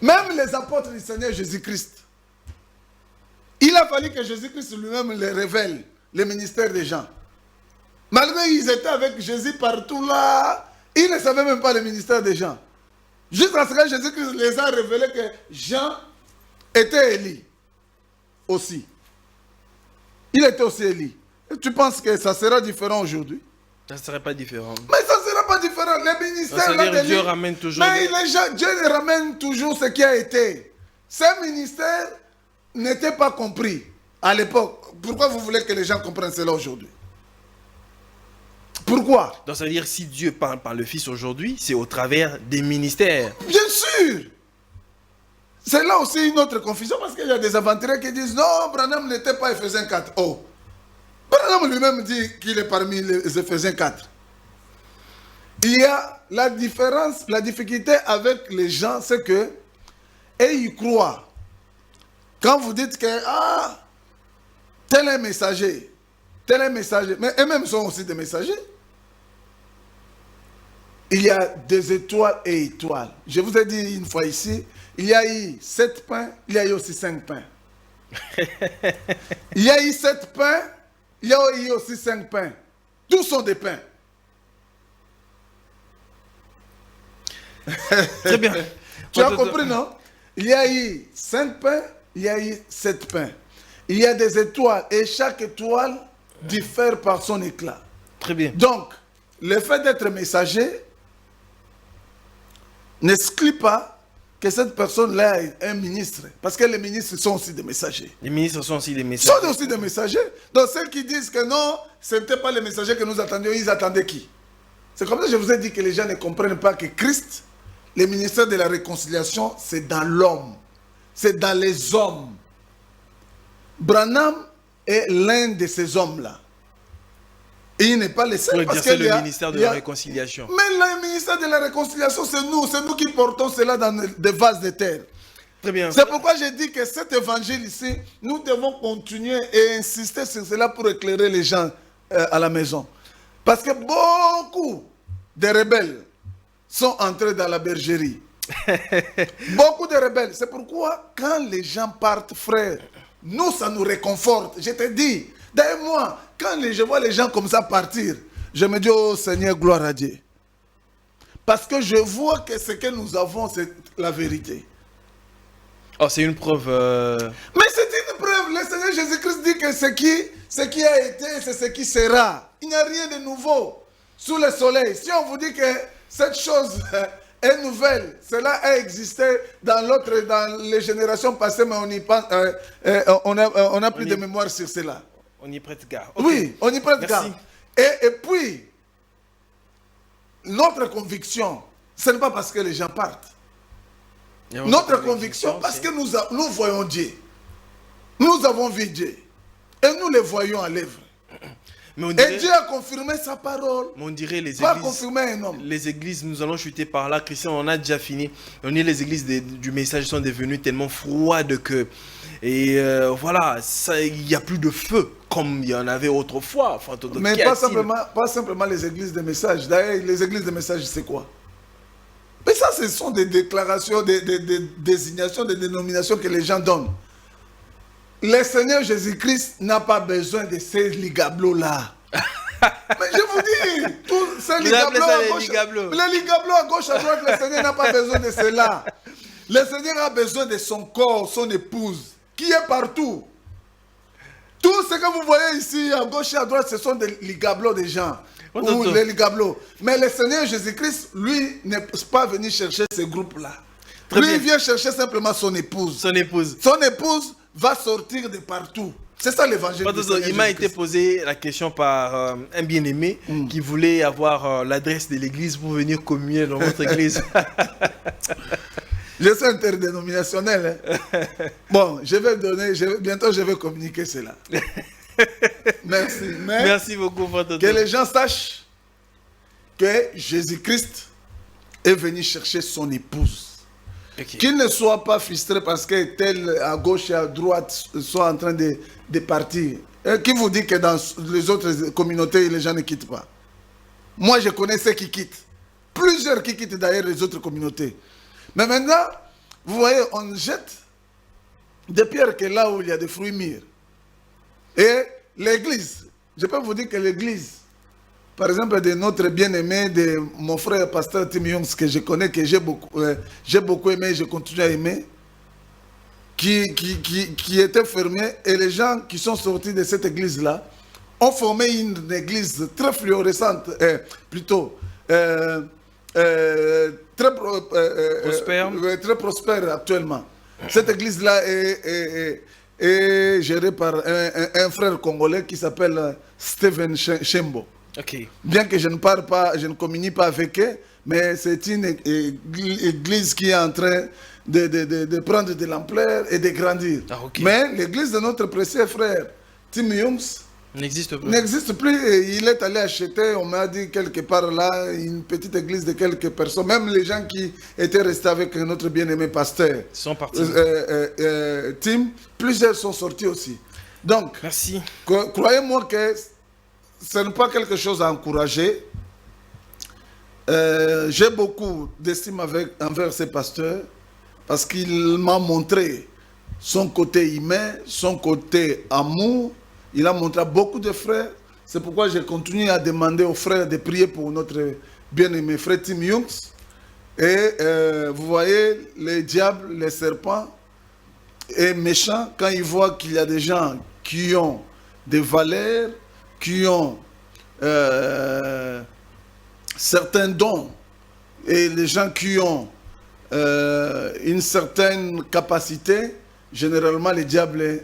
Même les apôtres du Seigneur Jésus-Christ, il a fallu que Jésus-Christ lui-même les révèle, le ministère des gens. Malgré qu'ils étaient avec Jésus partout là, ils ne savaient même pas le ministère des gens. Jusqu'à ce que Jésus-Christ les a révélé que Jean était Élie aussi. Il était aussi Élie. Et tu penses que ça sera différent aujourd'hui? Ça ne serait pas différent. Mais ça ne sera pas différent. Les ministères là d'Élie, Dieu ramène toujours. Mais Dieu ramène toujours ce qui a été. Ces ministères n'étaient pas compris à l'époque. Pourquoi vous voulez que les gens comprennent cela aujourd'hui? Pourquoi? Donc ça veut dire si Dieu parle par le Fils aujourd'hui, c'est au travers des ministères. Bien sûr. C'est là aussi une autre confusion parce qu'il y a des aventuriers qui disent non, Branham n'était pas Éphésiens 4. Oh. Branham lui-même dit qu'il est parmi les Éphésiens 4. Il y a la différence, la difficulté avec les gens, c'est que, et ils croient. Quand vous dites que, tel est messager, mais eux-mêmes sont aussi des messagers. Il y a des étoiles et étoiles. Je vous ai dit une fois ici, il y a eu 7 pains, il y a eu aussi 5 pains. Il y a eu 7 pains, il y a eu aussi 5 pains. Tous sont des pains. Très bien. Tu as compris, non? Il y a eu 5 pains, il y a eu 7 pains. Il y a des étoiles et chaque étoile diffère par son éclat. Très bien. Donc, le fait d'être messager n'exclut pas que cette personne-là est un ministre. Parce que les ministres sont aussi des messagers. Les ministres sont aussi des messagers. Ils sont aussi des messagers. Donc, ceux qui disent que non, ce n'était pas les messagers que nous attendions, ils attendaient qui? C'est comme ça que je vous ai dit que les gens ne comprennent pas que Christ, le ministère de la réconciliation, c'est dans l'homme. C'est dans les hommes. Branham est l'un de ces hommes-là. Et il n'est pas le seul. Parce que le ministère de la réconciliation. Mais le ministère de la réconciliation, c'est nous qui portons cela dans des vases de terre. Très bien. C'est pourquoi j'ai dit que cet évangile ici, nous devons continuer et insister sur cela pour éclairer les gens à la maison. Parce que beaucoup de rebelles sont entrés dans la bergerie. Beaucoup de rebelles. C'est pourquoi quand les gens partent, frère, nous, ça nous réconforte. Je te dis, d'ailleurs moi, quand je vois les gens comme ça partir, je me dis, oh Seigneur, gloire à Dieu. Parce que je vois que ce que nous avons, c'est la vérité. Oh, c'est une preuve. Mais c'est une preuve. Le Seigneur Jésus-Christ dit que ce qui a été, c'est ce qui sera. Il n'y a rien de nouveau sous le soleil. Si on vous dit que cette chose est nouvelle, cela a existé dans les générations passées, mais on y pense, on a plus de mémoire sur cela. On y prête garde. Okay. Oui, on y prête garde. Et puis, notre conviction, ce n'est pas parce que les gens partent. Notre conviction, parce que nous voyons Dieu. Nous avons vu Dieu. Et nous le voyons à l'œuvre. Et Dieu a confirmé sa parole. Mais on dirait les églises. Pas confirmé un homme. Les églises, nous allons chuter par là. Christian, on a déjà fini. On dit les églises du message sont devenues tellement froides que. Et voilà, il n'y a plus de feu comme il y en avait autrefois. Enfin, mais pas simplement les églises de message. D'ailleurs, les églises de message, c'est quoi? Mais ça, ce sont des déclarations, des désignations, des dénominations que les gens donnent. Le Seigneur Jésus-Christ n'a pas besoin de ces ligablos-là. Mais je vous dis, tous ces ligablos à gauche, les ligablos à gauche, à droite, le Seigneur n'a pas besoin de cela. Le Seigneur a besoin de son corps, son épouse, qui est partout. Tout ce que vous voyez ici, à gauche et à droite, ce sont des ligablos des gens. Ou les ligablos. Mais le Seigneur Jésus-Christ, lui, n'est pas venu chercher ce groupe-là. Lui, il vient chercher simplement son épouse. Son épouse. Son épouse va sortir de partout. C'est ça l'évangile. Il m'a été posé la question par un bien-aimé qui voulait avoir l'adresse de l'église pour venir communier dans votre église. Je suis interdénominationnel. Hein. Bon, bientôt je vais communiquer cela. Merci. Mais Merci beaucoup, Frère Toto. que les gens sachent que Jésus-Christ est venu chercher son épouse. Ok. Qu'il ne soit pas frustré parce que tel à gauche et à droite soit en train de partir. Et qui vous dit que dans les autres communautés, les gens ne quittent pas? Moi, je connais ceux qui quittent. Plusieurs qui quittent d'ailleurs les autres communautés. Mais maintenant, vous voyez, on jette des pierres que là où il y a des fruits mûrs. Et l'église, je peux vous dire que l'église, par exemple, de notre bien-aimé, de mon frère pasteur Tim Youngs, que je connais, que j'ai beaucoup aimé, je continue à aimer, qui était fermé, et les gens qui sont sortis de cette église-là ont formé une église très fluorescente, plutôt très prospère actuellement. Cette église-là est gérée par un frère congolais qui s'appelle Steven Shembo. Ok. Bien que je ne parle pas, je ne communie pas avec eux, mais c'est une église qui est en train de prendre de l'ampleur et de grandir. Ah, ok. Mais l'église de notre précieux frère Tim Youngs N'existe pas. n'existe plus. Il est allé acheter, on m'a dit quelque part là, une petite église de quelques personnes. Même les gens qui étaient restés avec notre bien-aimé pasteur Ils sont partis. Tim, plusieurs sont sortis aussi. Donc, Merci. croyez-moi que ce n'est pas quelque chose à encourager. J'ai beaucoup d'estime envers ces pasteurs parce qu'il m'a montré son côté humain, son côté amour. Il a montré à beaucoup de frères. C'est pourquoi j'ai continué à demander aux frères de prier pour notre bien-aimé frère Tim Youngs. Et vous voyez, les diables, les serpents est méchant quand il voit qu'il y a des gens qui ont des valeurs, qui ont certains dons, et les gens qui ont une certaine capacité, généralement les diables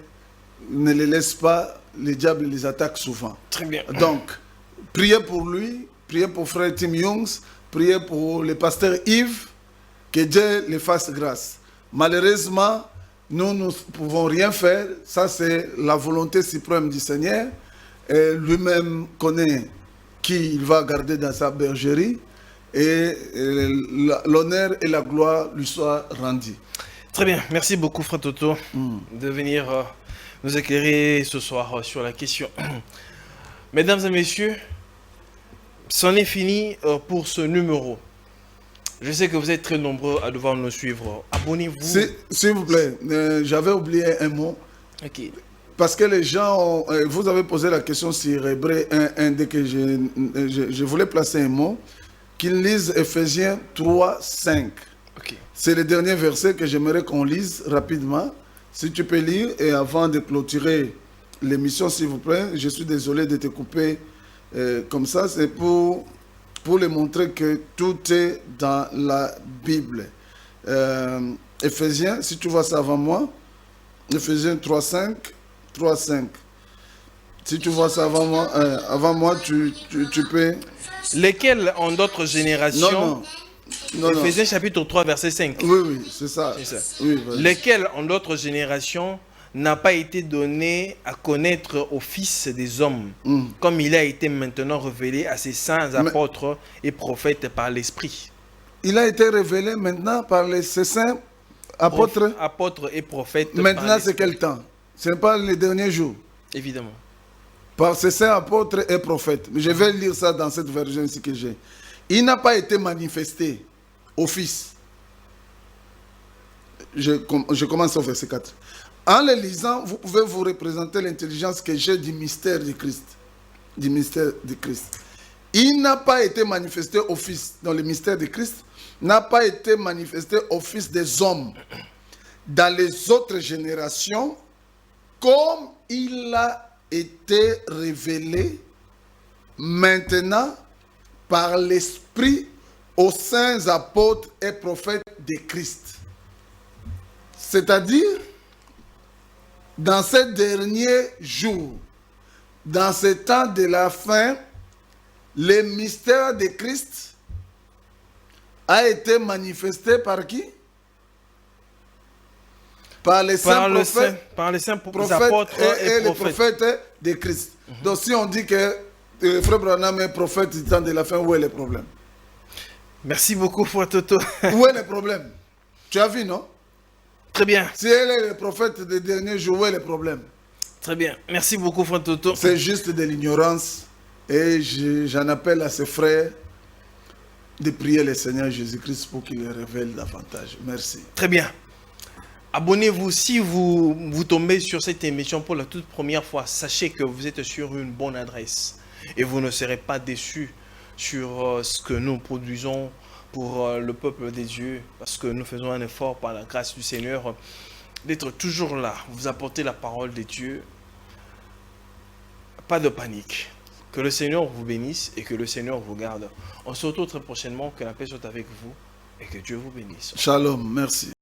ne les laissent pas, les diables les attaquent souvent. Très bien. Donc, priez pour lui, priez pour frère Tim Youngs, priez pour le pasteur Yves, que Dieu les fasse grâce. Malheureusement, nous ne pouvons rien faire, ça c'est la volonté suprême du Seigneur. Lui-même connaît qui il va garder dans sa bergerie, et l'honneur et la gloire lui soient rendus. Très bien. Merci beaucoup, Frère Toto, de venir nous éclairer ce soir sur la question. Mesdames et messieurs, c'en est fini pour ce numéro. Je sais que vous êtes très nombreux à devoir nous suivre. Abonnez-vous. S'il vous plaît, j'avais oublié un mot. Ok. Parce que les gens, vous avez posé la question sur Hébreux 1, dès que je voulais placer un mot, qu'ils lisent Ephésiens 3, 5. Ok. C'est le dernier verset que j'aimerais qu'on lise rapidement. Si tu peux lire, et avant de clôturer l'émission, s'il vous plaît, je suis désolé de te couper comme ça, c'est pour les montrer que tout est dans la Bible. Ephésiens, si tu vois ça avant moi, Ephésiens 3, 5. 3.5. Si tu vois ça avant moi, tu peux... Lesquels en d'autres générations... Non. Ephésiens chapitre 3, verset 5. Oui, c'est ça. C'est ça. Oui, lesquels en d'autres générations n'a pas été donné à connaître au Fils des hommes, comme il a été maintenant révélé à ses saints apôtres et prophètes par l'Esprit. Il a été révélé maintenant par ses saints apôtres. Apôtres et prophètes. Maintenant, c'est quel temps? Ce n'est pas les derniers jours. Évidemment. Par ses saints apôtres et prophètes. Je vais lire ça dans cette version ici que j'ai. Il n'a pas été manifesté au Fils. Je commence au verset 4. En le lisant, vous pouvez vous représenter l'intelligence que j'ai du mystère de Christ. Du mystère de Christ. Il n'a pas été manifesté au Fils. Dans le mystère de Christ, n'a pas été manifesté au Fils des hommes. Dans les autres générations, comme il a été révélé maintenant par l'Esprit aux saints apôtres et prophètes de Christ. C'est-à-dire, dans ces derniers jours, dans ce temps de la fin, le mystère de Christ a été manifesté par qui? Par les saints prophètes, apôtres et les prophètes de Christ. Donc si on dit que Frère Branham est prophète du temps de la fin, où est le problème? Merci beaucoup, Frère Toto. Où est le problème? Tu as vu, non? Très bien. Si elle est le prophète des derniers jours, où est le problème? Très bien. Merci beaucoup, Frère Toto. C'est juste de l'ignorance. Et j'en appelle à ses frères de prier le Seigneur Jésus-Christ pour qu'il le révèle davantage. Merci. Très bien. Abonnez-vous si vous tombez sur cette émission pour la toute première fois. Sachez que vous êtes sur une bonne adresse et vous ne serez pas déçus sur ce que nous produisons pour le peuple des dieux, parce que nous faisons un effort par la grâce du Seigneur d'être toujours là, vous apporter la parole de Dieu. Pas de panique. Que le Seigneur vous bénisse et que le Seigneur vous garde. On se retrouve très prochainement. Que la paix soit avec vous et que Dieu vous bénisse. Shalom, merci.